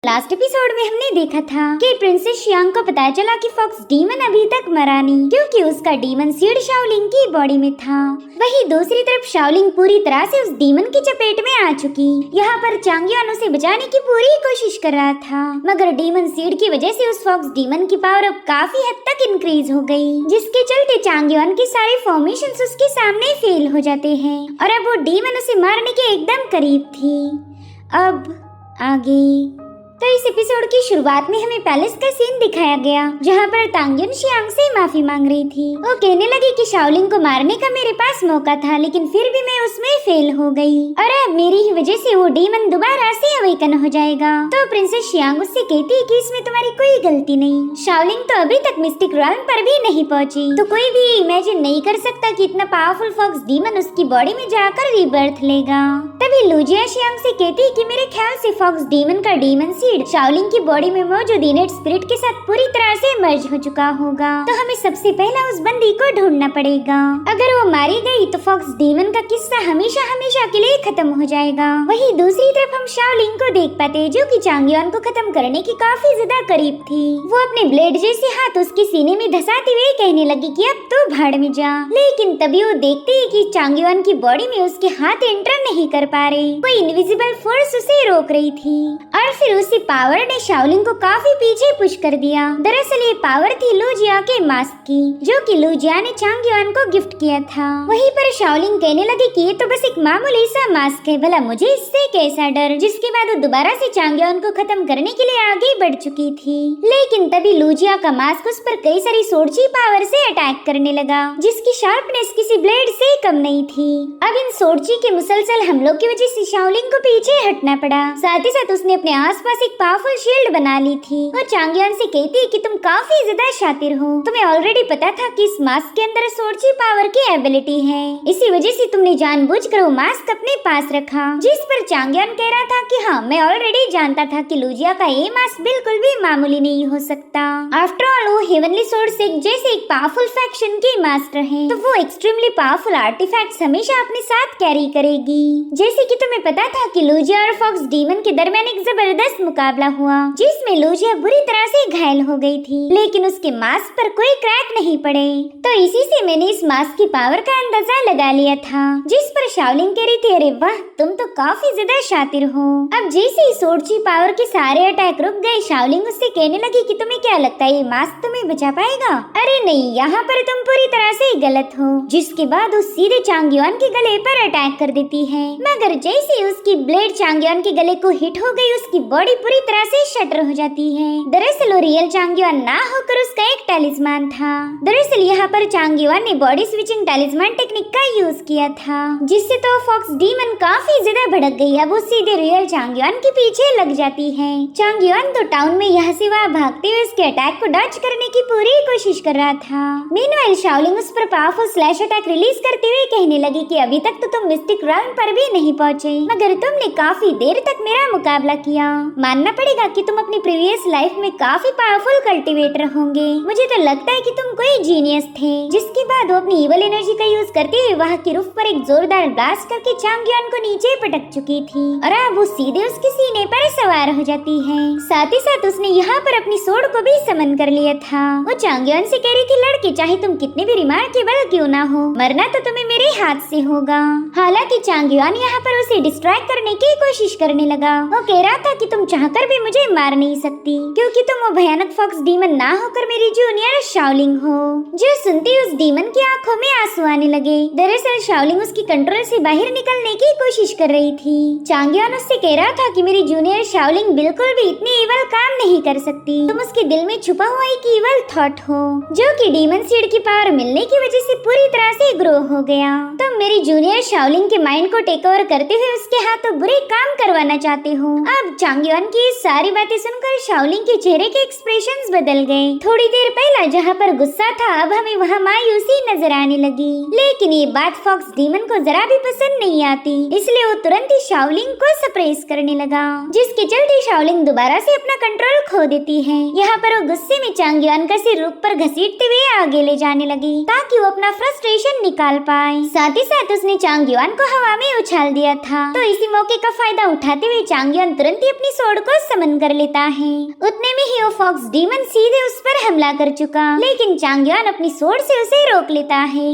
Last episode में हमने देखा था कि प्रिंसेस शियांग को पता चला कि फॉक्स डीमन अभी तक मरा नहीं, क्योंकि उसका डीमन सीड शाओलिंग की बॉडी में था। वहीं दूसरी तरफ शाओलिंग पूरी तरह से उस डीमन की चपेट में आ चुकी। यहाँ पर चांग युआन उसे बचाने की पूरी कोशिश कर रहा था, मगर डीमन सीड की वजह से उस फॉक्स डीमन की पावर अब काफी हद तक इंक्रीज हो गई, जिसके चलते चांग युआन के सारे फॉर्मेशंस उसके सामने फेल हो जाते हैं और अब वो डीमन उसे मारने के एकदम करीब थी। अब आगे तो इस एपिसोड की शुरुआत में हमें पैलेस का सीन दिखाया गया, जहाँ पर तांग युन शियांग से माफी मांग रही थी। वो कहने लगी कि शाओलिंग को मारने का मेरे पास मौका था, लेकिन फिर भी मैं उसमें फेल हो गई और अब मेरी ही वजह से वो डीमन दोबारा से अवेकन हो जाएगा। तो प्रिंसेस शियांग उससे कहती है कि इसमें तुम्हारी कोई गलती नहीं। शाओलिंग तो अभी तक मिस्टिक रॉयल्म पर भी नहीं पहुँची, तो कोई भी इमेजिन नहीं कर सकता कि इतना पावरफुल फॉक्स डीमन उसकी बॉडी में जाकर रीबर्थ लेगा। तभी लुजिया शियांग से कहती है कि मेरे ख्याल से फॉक्स डीमन का डीमन शाओलिंग की बॉडी में मौजूद इनेट स्पिरिट के साथ पूरी तरह से मर्ज हो चुका होगा, तो हमें सबसे पहला उस बंदी को ढूंढना पड़ेगा। अगर वो मारी गई तो फॉक्स डीमन का किस्सा हमेशा हमेशा के लिए खत्म हो जाएगा। वहीं दूसरी तरफ हम शाओलिंग को देख पाते हैं, जो कि चांग युआन को खत्म करने की काफी ज्यादा करीब थी। वो अपने ब्लेड जैसे हाथ उसके सीने में धसाते हुए कहने लगी कि अब तो भाड़ में जा, लेकिन तभी वो देखते है कि चांग युआन की बॉडी में उसके हाथ एंटर नहीं कर पा रहे। कोई इनविजिबल फोर्स उसे रोक रही थी और फिर उसी पावर ने शाओलिंग को काफी पीछे पुश कर दिया। दरअसल ये पावर थी लुजिया के मास्क की, जो कि लुजिया ने चांग युआन को गिफ्ट किया था। वहीं पर शाओलिंग कहने लगी कि ये तो बस एक मामूली सा मास्क है, भला मुझे इससे कैसा डर। जिसके बाद वो दोबारा से चांग युआन को खत्म करने के लिए आगे बढ़ चुकी थी, लेकिन तभी लुजिया का मास्क उस पर कई सारी सोर्ची पावर से अटैक करने लगा, जिसकी शार्पनेस किसी ब्लेड से कम नहीं थी। अब इन सोर्ची के मुसलसल हमलों की वजह से शाओलिंग को पीछे हटना पड़ा। साथ ही साथ उसने अपने आसपास एक पावरफुल शील्ड बना ली थी और चांग युआन से कहती है कि तुम काफी ज्यादा शातिर हो, तुम्हें ऑलरेडी पता था कि इस मास्क के अंदर सोर्ची पावर की एबिलिटी है, इसी वजह से तुमने जानबूझकर वो मास्क अपने पास रखा। जिस पर चांग युआन कह रहा था कि हाँ, मैं ऑलरेडी जानता था कि लुजिया का ये मास्क बिल्कुल भी मामूली नहीं हो सकता। आफ्टर ऑल वो हेवनली सोर्स जैसे एक पावरफुल फैक्शन की मास्टर है, तो वो एक्सट्रीमली पावरफुल आर्टिफैक्ट्स हमेशा अपने साथ कैरी करेगी। जैसे कि तुम्हें पता था कि लुजिया और फॉक्स डीमन के दरमियान एक जबरदस्त मुकाबला हुआ, जिसमें लुजिया बुरी तरह से घायल हो गई थी, लेकिन उसके मास्क पर कोई क्रैक नहीं पड़े। तो इसी से मैंने इस मास्क की पावर का अंदाजा लगा लिया था। जिस पर शाओलिंग कह रही थी, अरे वाह, तुम तो काफी ज्यादा शातिर हो। अब जैसे ही सोर्ची पावर के सारे अटैक रुक गए, शाओलिंग उससे कहने लगी कि तुम्हें क्या लगता है ये मास्क तुम्हें बचा पाएगा? अरे नहीं, यहाँ पर तुम पूरी तरह से गलत हो। जिसके बाद वो सीधे चांग युआन के गले पर अटैक कर देती है, मगर जैसे ही उसकी ब्लेड चांग युआन के गले को हिट हो गई, उसकी बॉडी पूरी तरह से शटर हो जाती है। दरअसल वो रियल चांग युआन ना होकर उसका एक टैलिस्मान था। दरअसल यहाँ पर चांग युआन ने बॉडी स्विचिंग टैलिस्मान टेक्निक का यूज किया था, जिससे तो फॉक्स डीमन काफी ज्यादा भड़क गई। अब वो सीधे रियल चांग युआन के पीछे लग जाती है। चांग युआन तो टाउन में यहाँ से वहाँ भागते हुए उसके अटैक को डच करने की पूरी कोशिश कर रहा था। मीनवाइल शाओलिंग उस पर पावरफुल स्लैश अटैक रिलीज करते हुए कहने लगी कि अभी तक तो तुम मिस्टिक रॉयल्म पर भी नहीं पहुँचे, मगर तुमने काफी देर तक मेरा मुकाबला किया। मानना पड़ेगा कि तुम अपनी प्रीवियस लाइफ में काफी पावरफुल कल्टीवेटर होंगे। मुझे तो लगता है कि तुम कोई जीनियस थे। जिसके बाद वो अपनी इवल एनर्जी का यूज करते हुए वहाँ की रूफ पर एक जोरदार ब्लास्ट करके चांग युआन को नीचे पटक चुकी थी और अब वो सीधे उसके सीने पर सवार हो जाती है। साथ ही साथ उसने यहाँ पर अपनी सोड को भी समन कर लिया था। वो चांग युआन से कह रही थी, लड़के चाहे तुम कितने भी रिमार्केबल क्यों ना हो, मरना तो तुम्हें मेरे हाथ से होगा। हालांकि चांग युआन यहाँ पर उसे डिस्ट्रैक्ट करने की कोशिश करने लगा। वो कह रहा था कि तुम चाहकर भी मुझे मार नहीं सकती, क्योंकि तुम वो भयानक फॉक्स डीमन ना होकर मेरी जूनियर शाओलिंग हो। जो सुनती उस डीमन की आंखों में आंसू आने लगे। दरअसल शाओलिंग उसकी कंट्रोल से बाहर निकलने की कोशिश कर रही थी। चांग युआन उससे कह रहा था कि मेरी जूनियर शाओलिंग बिल्कुल भी इतनी इवल काम नहीं कर सकती, तुम उसके दिल में छुपा हुआ एक इवल थॉट हो, जो कि डीमन सीड की पावर मिलने की वजह से पूरी तरह से ग्रो हो गया। तुम मेरी जूनियर शाओलिंग के माइंड को टेक ओवर करते हुए उसके हाथों बुरे काम करवाना चाहते हो। अब चांग युआन की सारी बातें सुनकर शाओलिंग के चेहरे के एक्सप्रेशंस बदल गए। थोड़ी देर पहले जहाँ पर गुस्सा था, अब हमें वहाँ मायूसी नजर आने लगी। लेकिन ये बात फॉक्स डीमन को जरा भी पसंद नहीं आती, इसलिए वो तुरंत ही शाओलिंग को सप्रेस करने लगा, जिसके चलते शाओलिंग दोबारा से अपना कंट्रोल खो देती है। यहाँ पर वो गुस्से में चांग युआन का सिर रूप पर घसीटते हुए आगे ले जाने लगी, ताकि वो अपना फ्रस्ट्रेशन निकाल पाए। साथ ही साथ उसने चांग युआन को हवा में उछाल दिया था। तो इसी मौके का फायदा उठाते हुए चांग युआन तुरंत ही अपनी सोड सोर्ड को समन कर लेता है। उतने में ही वो फॉक्स डीमन सीधे उस पर हमला कर चुका, लेकिन चांगयान अपनी सोर्ड से उसे रोक लेता है।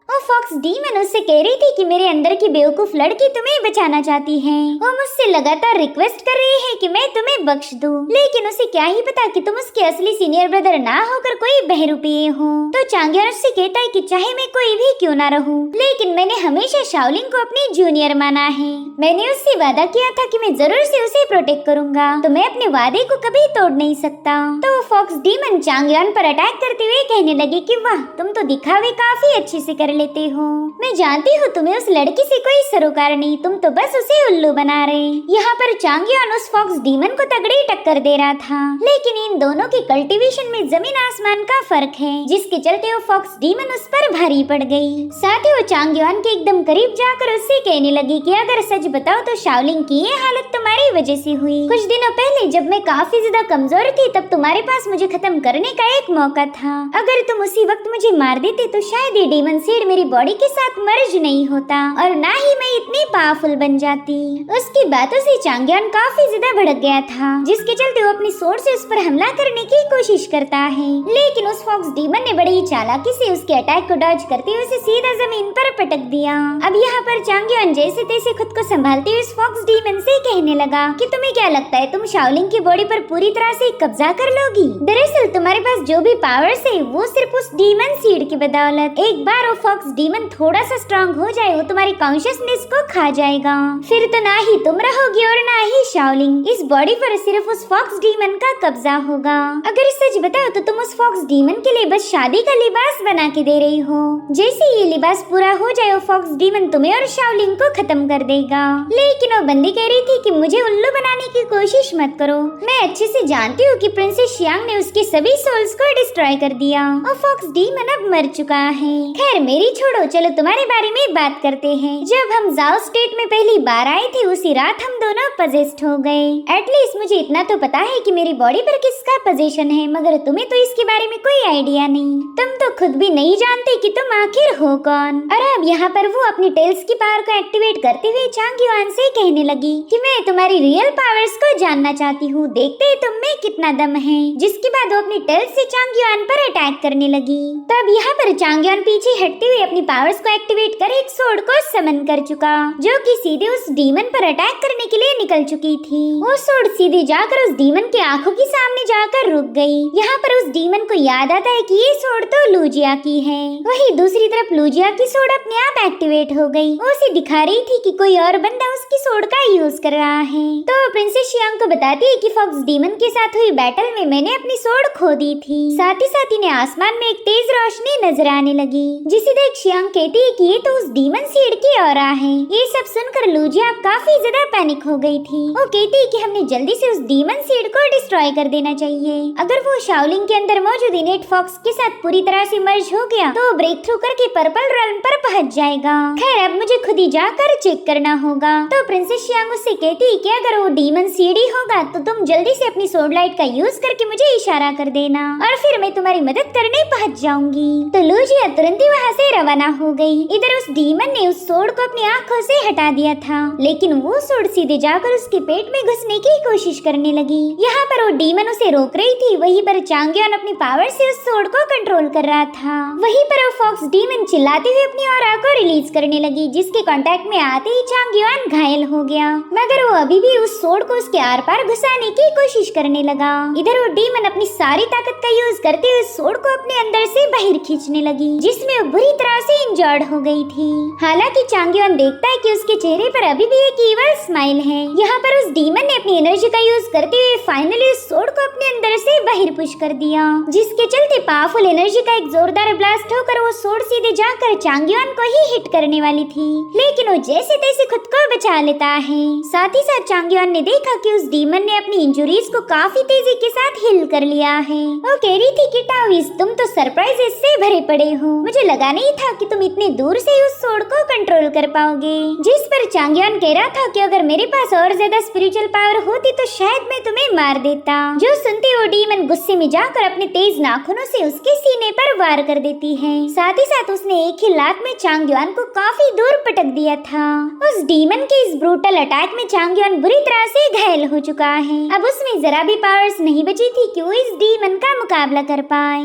वो फॉक्स डीमन उससे कह रही थी कि मेरे अंदर की बेवकूफ लड़की तुम्हें बचाना चाहती है। वो मुझसे लगातार रिक्वेस्ट कर रही है कि मैं तुम्हें बख्श दूं, लेकिन उसे क्या ही पता कि तुम उसके असली सीनियर ब्रदर ना होकर कोई बहरूपिये हो। तो चांगयान उससे कहता है कि चाहे मैं कोई भी क्यों ना रहूं, लेकिन मैंने हमेशा शाओलिंग को अपनी जूनियर माना है। मैंने उससे वादा किया था कि मैं जरूर से उसे प्रोटेक्ट करूंगा, तो मैं अपने वादे को कभी तोड़ नहीं सकता। तो वो फॉक्स डीमन चांगयान पर अटैक करते हुए कहने लगे कि वाह, तुम तो दिखावे काफी अच्छे से कर लेते हो। मैं जानती हूँ तुम्हें उस लड़की से कोई सरोकार नहीं, तुम तो बस उसे उल्लू बना रहे। यहाँ पर चांगयान उस फॉक्स डीमन को तगड़ी टक्कर दे रहा था, लेकिन इन दोनों की कल्टीवेशन में जमीन आसमान का फर्क है, जिसके चलते वो फॉक्स डीमन उस पर भारी पड़ गई। साथ ही वो चांगयान के एकदम करीब जाकर उससे कहने लगी कि अगर सच बताओ तो शाओलिंग की ये हालत तुम्हारी वजह से हुई। कुछ दिनों पहले जब मैं काफी ज्यादा कमजोर थी, तब तुम्हारे पास मुझे खत्म करने का एक मौका था। अगर तुम उसी वक्त मुझे मार देते तो शायद ये डीमन सीड मेरी बॉडी के साथ मर्ज नहीं होता और ना ही मैं इतनी पावरफुल बन जाती। उसकी बातों से चांगयान काफी ज्यादा भड़क गया था, जिसके चलते वो अपनी सोर्ड से उस पर हमला करने की कोशिश करता है, लेकिन उस फॉक्स डीमन ने बड़ी चालाकी से उसके अटैक को डॉज करते हुए उसे सीधा जमीन पर पटक दिया। अब यहाँ पर चांगयान जैसे तैसे खुद को संभालते हुए उस फॉक्स डीमन से कहने लगा कि तुम्हें क्या लगता है तुम शाओलिंग की बॉडी पर पूरी तरह से कब्जा कर लोगी? दरअसल तुम्हारे पास जो भी पावर्स है वो सिर्फ उस डीमन सीड की बदौलत। एक बार वो फॉक्स डीमन थोड़ा सा स्ट्रांग हो जाए, वो तुम्हारी कॉन्शियसनेस को खा जाएगा। फिर तो ना ही तुम रहोगी और ना ही शाओलिंग। इस बॉडी पर सिर्फ उस फॉक्स डीमन का कब्जा होगा। अगर सच बताओ तो तुम उस फॉक्स डीमन के लिए बस शादी का लिबास बना के दे रही हो। जैसे ये लिबास पूरा हो जाए, वो फॉक्स डीमन तुम्हें और शाओलिंग को खत्म कर देगा। लेकिन वो बंदी कह रही थी कि मुझे उल्लू बनाने की कोशिश मत करो। मैं अच्छे से जानती हूँ कि प्रिंसेस शियांग ने उसके सभी सोल्स को डिस्ट्रॉय कर दिया और फॉक्स डीमन अब मर चुका है। खैर मेरी छोड़ो, चलो तुम्हारे बारे में बात करते हैं। जब हम जाओ स्टेट में पहली बार आए थे, उसी रात हम दोनों पजेस्ड हो गए। एटलीस्ट मुझे इतना तो पता है कि मेरी बॉडी पर किसका पोजीशन है, मगर तुम्हें तो इसके बारे में कोई आइडिया नहीं। तुम तो खुद भी नहीं जानते कि तुम आखिर हो कौन। और अब यहाँ पर वो अपनी टेल्स की पावर को एक्टिवेट करते हुए चांगयान से कहने लगी कि मैं तुम्हारी रियल पावर्स को जानना चाहती हूँ, देखते हैं तुम में कितना दम है। जिसके बाद वो अपनी टेल्स से चांगयान पर अटैक करने लगी। तब यहाँ पर चांगयान पीछे हटते हुए अपनी पावर्स को एक्टिवेट कर एक सोर्ड को समन कर चुका, जो कि सीधे उस डीमन पर अटैक करने के लिए निकल चुकी थी। वो सोर्ड सीधे जाकर उस डीमन के आंखों के सामने जाकर रुक गई। यहाँ पर उस डीमन को याद आता है कि ये सोर्ड तो लूजिया की है। वही दूसरी तरफ लूजिया की सोर्ड अपने आप एक्टिवेट हो गई। वो उसे दिखा रही थी कि कोई और बंदा उसकी सोर्ड का यूज कर रहा है। तो प्रिंसेस शियांग को बताती है कि फॉक्स डीमन के साथ हुई बैटल में मैंने अपनी सोर्ड खो दी थी। साथ ही ने आसमान में एक तेज रोशनी नजर आने लगी, जिसे देख शियांग कहती है कि ये तो उस डीमन सीड की ऑरा है। ये सब सुनकर लूजिया काफी ज्यादा पैनिक हो गई थी। वो कहती है कि हमने जल्दी से उस डीमन सीड को डिस्ट्रॉय कर देना चाहिए। अगर वो शाओलिंग के अंदर मौजूद इनेट फॉक्स के साथ पूरी तरह से मर्ज हो गया तो ब्रेक थ्रू करके पर्पल रेल्म पर पहुंच जाएगा। खैर अब मुझे खुद ही जाकर चेक करना होगा। तो प्रिंसेस शियांग उससे कहती है कि अगर वो डीमन सीड ही होगा तो तुम जल्दी से अपनी सोर्ड लाइट का यूज करके मुझे इशारा कर देना और फिर मैं तुम्हारी मदद करने पहुंच जाऊंगी। तो लूजिया तुरंत ही वहाँ से रवाना हो गई। इधर उस डीमन ने उस सोर्ड को अपनी आंखों से हटा दिया था, लेकिन वो सोर्ड सीधे जाकर उसके पेट में घुसने की कोशिश करने लगी। यहाँ पर वो डीमन उसे रोक रही थी, वहीं पर चांगयान अपनी पावर से उस सोर्ड को कंट्रोल कर रहा था। वहीं पर वो फॉक्स डीमन चिल्लाते हुए अपनी ऑरा को रिलीज करने लगी, जिसके कांटेक्ट में आते ही चांगयान घायल हो गया, मगर वो अभी भी उस सोर्ड को उसके आर पार घुसाने की कोशिश करने लगा। इधर वो डीमन अपनी सारी ताकत का यूज करते हुए सोर्ड को अपने अंदर से बाहर खींचने लगी, जिसमें वो बुरी तरह से इंजर्ड हो गई थी। हालांकि चांगयान देखता है कि उसके चेहरे पर अभी भी एक ईवल स्माइल है। यहाँ पर उस डीमन ने अपनी एनर्जी का यूज करते हुए फाइनली उस सोर्ड को अपने अंदर से बाहर पुश कर दिया, जिसके चलते पावरफुल एनर्जी का एक जोरदार ब्लास्ट होकर वो सोर्ड सीधे जाकर चांगयान को ही हिट करने वाली थी, लेकिन वो जैसे तैसे खुद को बचा लेता है। साथ ही साथ चांगयान ने देखा कि उस डीमन ने अपनी इंजुरीज को काफी तेजी के साथ हील कर लिया है। वो कह रही थी कि टाविस तुम तो सरप्राइजेस से भरे पड़े हो, मुझे लगा नहीं ही था कि तुम इतने दूर से उस सोड को कंट्रोल कर पाओगे। जिस पर चांगयान कह रहा था कि अगर मेरे पास और ज्यादा स्पिरिचुअल पावर होती तो शायद मैं तुम्हें मार देता। जो सुनते वो डीमन गुस्से में जाकर अपने तेज नाखूनों से उसके सीने पर वार कर देती है। साथ ही साथ उसने एक ही लात में चांगयान को काफी दूर पटक दिया था। उस डीमन के इस ब्रूटल अटैक में चांगयान बुरी तरह से घायल हो चुका है। अब उसमें जरा भी पावर्स नहीं बची थी कि वो इस डीमन का मुकाबला कर पाए।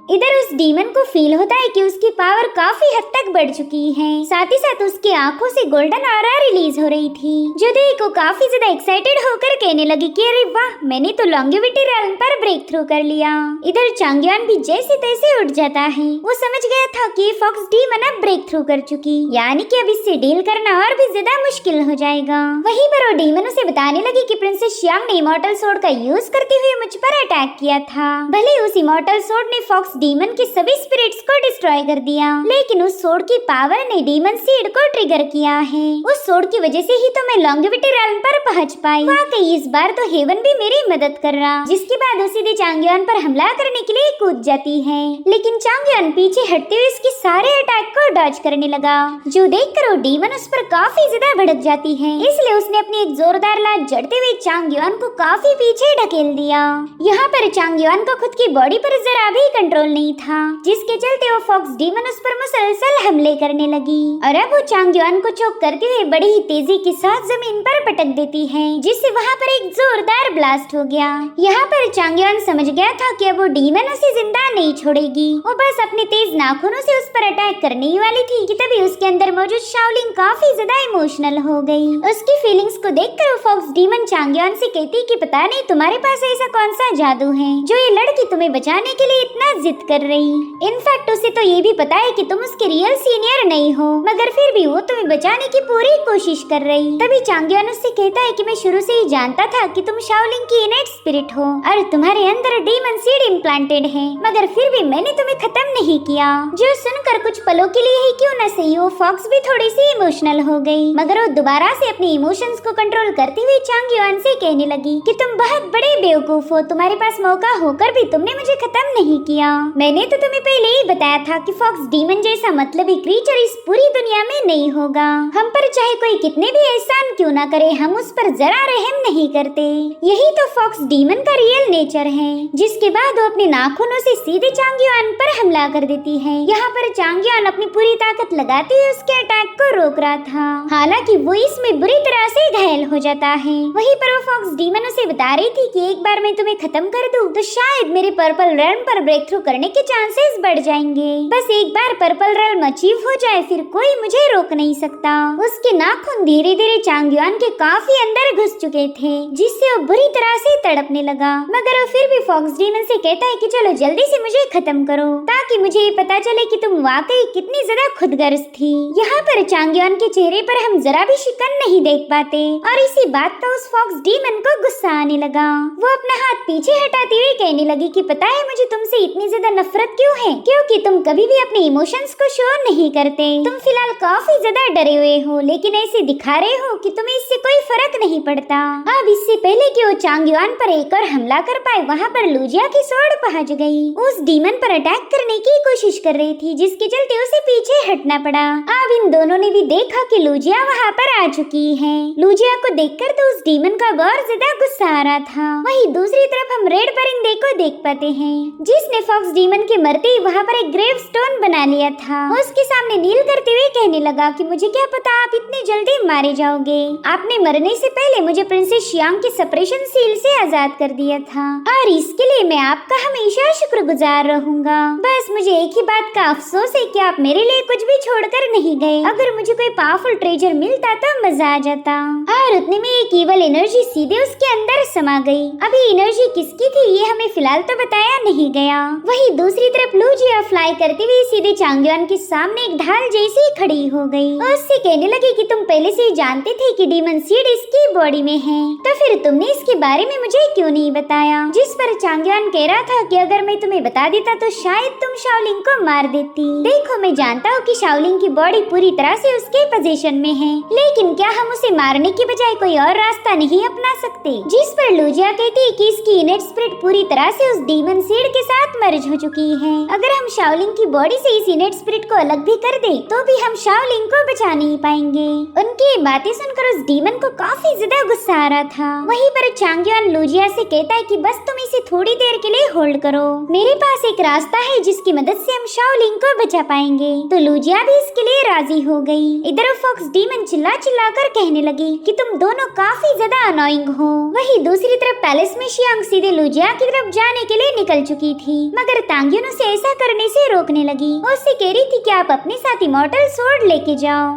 इधर उस डीमन को फील होता है कि उसकी पावर काफी हद तक बढ़ चुकी है। साथ ही साथ उसकी आंखों से गोल्डन ऑरा रिलीज हो रही थी, जो देख को काफी ज्यादा एक्साइटेड होकर कहने लगी कि अरे वाह, मैंने तो लॉन्गेविटी रेल्म पर ब्रेक थ्रू कर लिया। इधर चांगयान भी जैसे तैसे उठ जाता है। वो समझ गया था कि फॉक्स डीमन अब ब्रेक थ्रू कर चुकी, यानी कि अब इससे डील करना और भी ज्यादा मुश्किल हो जाएगा। वहीं पर वो डीमन उसे बताने लगी कि प्रिंसेस शियांग ने इमॉर्टल सोड का यूज करते हुए मुझ पर अटैक किया था। भले उस इमॉर्टल सोड ने फॉक्स डीमन के सभी स्पिरिट्स को डिस्ट्रॉय कर दिया, लेकिन उस सोड की पावर ने डीमन सीड को ट्रिगर किया है। उस सोड की वजह से ही तो मैं लॉन्गेविटी रेल्म पर पहुंच पाई। वाकई इस बार तो हेवन भी मेरी मदद कर रहा। जिसके बाद वो सीधे चांगयान पर हमला करने के लिए कूद जाती है, लेकिन चांगयान पीछे हटते हुए उसके सारे अटैक को डॉज करने लगा, जो देखकर वो डीमन उस पर काफी ज्यादा भड़क जाती है। इसलिए उसने अपनी एक जोरदार लात जड़ते हुए चांगयान को काफी पीछे ढकेल दिया। यहाँ पर चांगयान को खुद की बॉडी पर जरा भी कंट्रोल नहीं था, जिसके चलते वो फॉक्स डीमन उस पर मुसलसल हमले करने लगी और अब वो चांगयान को चोक करते हुए बड़ी ही तेजी के साथ जमीन पर पटक देती है, जिससे वहाँ पर एक जोरदार ब्लास्ट हो गया। यहाँ पर चांगयान समझ गया था कि अब वो डीमन उसे जिंदा नहीं छोड़ेगी। वो बस अपने तेज नाखूनों से उस पर अटैक करने ही वाली थी कि तभी उसके अंदर मौजूद शाओलिंग काफी ज्यादा इमोशनल हो गई। उसकी फीलिंग्स को देखकर वो फॉक्स डीमन चांगयान से कहती कि पता नहीं तुम्हारे पास ऐसा कौन सा जादू है जो ये लड़की तुम्हें बचाने के लिए इतना जिद कर रही। इनफैक्ट उसे तो ये भी पता है कि तुम उसके रियल सीनियर नहीं हो, मगर फिर भी वो तुम्हें बचाने की पूरी कोशिश कर रही। तभी चांगयान उससे कहता है कि मैं शुरू से ही जानता था कि तुम शाओलिंग की इनेट स्पिरिट हो और तुम्हारे अंदर डीमन सीड इम्प्लांटेड है, मगर फिर भी मैंने तुम्हें खत्म नहीं किया। जो सुनकर कुछ पलों के लिए ही क्यों न सही वो फॉक्स भी थोड़ी सी इमोशनल हो गई, मगर वो दोबारा से अपने इमोशंस को कंट्रोल करते हुए चांगयान से कहने लगी कि तुम बहुत बड़े बेवकूफ हो, तुम्हारे पास मौका होकर भी तुमने मुझे खत्म नहीं किया। मैंने तो तुम्हें पहले ही बताया था कि फॉक्स डीमन जैसा मतलबी क्रीचर इस पूरी दुनिया में नहीं होगा। हम पर चाहे कोई कितने भी एहसान क्यों ना करे, हम उस पर जरा रहम नहीं करते। यही तो फॉक्स डीमन का रियल नेचर है। जिसके बाद वो अपने नाखूनों से सीधे चांगयान पर हमला कर देती है। यहाँ पर चांगयान अपनी पूरी ताकत लगाते हुए उसके अटैक को रोक रहा था, हालांकि वो इसमें बुरी तरह से घायल हो जाता है। वहीं पर वो फॉक्स डीमन उसे बता रही थी कि एक बार मैं तुम्हें खत्म कर दूं तो शायद मेरे पर्पल रेल्म पर ब्रेक थ्रू करने के चांसेस बढ़ जाएंगे। बस एक बार पर्पल रेल्म अचीव हो जाए फिर कोई मुझे रोक नहीं सकता। उसके नाखून धीरे धीरे चांगयान के काफी अंदर घुस चुके थे, जिससे वो बुरी तरह से तड़पने लगा, मगर वो फिर भी फॉक्स डीमन से कहता है कि चलो जल्दी से मुझे खत्म करो ताकि मुझे ये पता चले कि तुम वाकई कितनी ज्यादा खुदगर्ज थी। यहाँ पर चांगयान के चेहरे पर हम जरा भी शिकन नहीं देख पाते और इसी बात का उस फॉक्स डीमन को गुस्सा आने लगा। वो अपना हाथ पीछे हटाते हुए कहने लगी कि पता है मुझे तुमसे इतनी ज्यादा नफरत क्यों है, क्योंकि तुम कभी भी अपने इमोशंस को शो नहीं करते। तुम फिलहाल काफी ज्यादा डरे हुए हो, लेकिन ऐसे दिखा रहे हो कि तुम्हें इससे कोई फर्क नहीं पड़ता। अब इससे पहले कि वो चांगयान पर एक और हमला कर पाए, वहाँ पर लूजिया की सोड पहुंच गई। उस डीमन पर अटैक करने की कोशिश कर रही थी, जिसके चलते उसे पीछे हटना पड़ा। अब इन दोनों ने भी देखा कि लूजिया वहाँ पर आ चुकी है। लूजिया को देखकर तो उस डीमन का बहुत ज्यादा गुस्सा आ रहा था। वहीं दूसरी तरफ हम रेड परिंदे को देख पाते हैं, जिसने फॉक्स डीमन के मरते ही वहाँ पर एक ग्रेव स्टोन बना लिया था। उसके सामने नील करते हुए कहने लगा कि मुझे क्या पता आप इतने जल्दी मारे जाओगे। आपने मरने से पहले मुझे प्रिंसेस शियांग के सेपरेशन सील से आजाद कर दिया था और इसके लिए मैं आपका हमेशा शुक्रगुजार रहूंगा। बस मुझे एक ही बात का अफसोस है कि आप मेरे लिए कुछ भी छोड़कर नहीं गए। अगर मुझे कोई पावरफुल ट्रेजर मिलता तो मजा आ जाता। और उतने में एक ईवल एनर्जी सीधे उसके अंदर समा गई। अभी एनर्जी किसकी थी ये हमें फिलहाल तो बताया नहीं गया। वहीं दूसरी तरफ लूजिया फ्लाई करते हुए सीधे चांगयान के सामने एक ढाल जैसी खड़ी हो गई और उससे कहने लगी कि तुम पहले से ही जानते थे कि डीमन सीड इसकी बॉडी में है, तो फिर तुमने इसके बारे में मुझे क्यों नहीं बताया। जिस पर चांगयान कह रहा था कि अगर मैं तुम्हें बता देता तो शायद तुम शाओलिंग को मार देती। देखो मैं जानता हूँ कि शाओलिंग की बॉडी पूरी तरह से उसके पोजीशन में है, लेकिन क्या हम उसे मारने की बजाय कोई और रास्ता नहीं अपना सकते। जिस पर लूजिया कहती है कि इसकी इनेट स्पिरिट पूरी तरह से उस डीमन सीड के साथ मर्ज डैमेज हो चुकी है। अगर हम शाओलिंग की बॉडी से इस इनेट स्पिरिट को अलग भी कर दे तो भी हम शाओलिंग को बचा नहीं पाएंगे। उनकी बातें सुनकर उस डीमन को काफी ज्यादा गुस्सा आ रहा था। वहीं पर चांगयुआन लुजिया से कहता है कि बस तुम इसे थोड़ी देर के लिए होल्ड करो, मेरे पास एक रास्ता है जिसकी मदद से हम शाओलिंग को बचा पाएंगे। तो लुजिया भी इसके लिए राजी हो गई। इधर फॉक्स डीमन चिल्ला चिल्ला कर कहने लगी कि तुम दोनों काफी ज्यादा अनोइंग हो। वहीं दूसरी तरफ पैलेस में शियांग सीधे लुजिया की तरफ जाने के लिए निकल चुकी थी, मगर तांग्युन उसे ऐसा करने से रोकने लगी। वो उससे कह रही थी कि आप अपने साथ इमॉर्टल स्वॉर्ड लेके जाओ,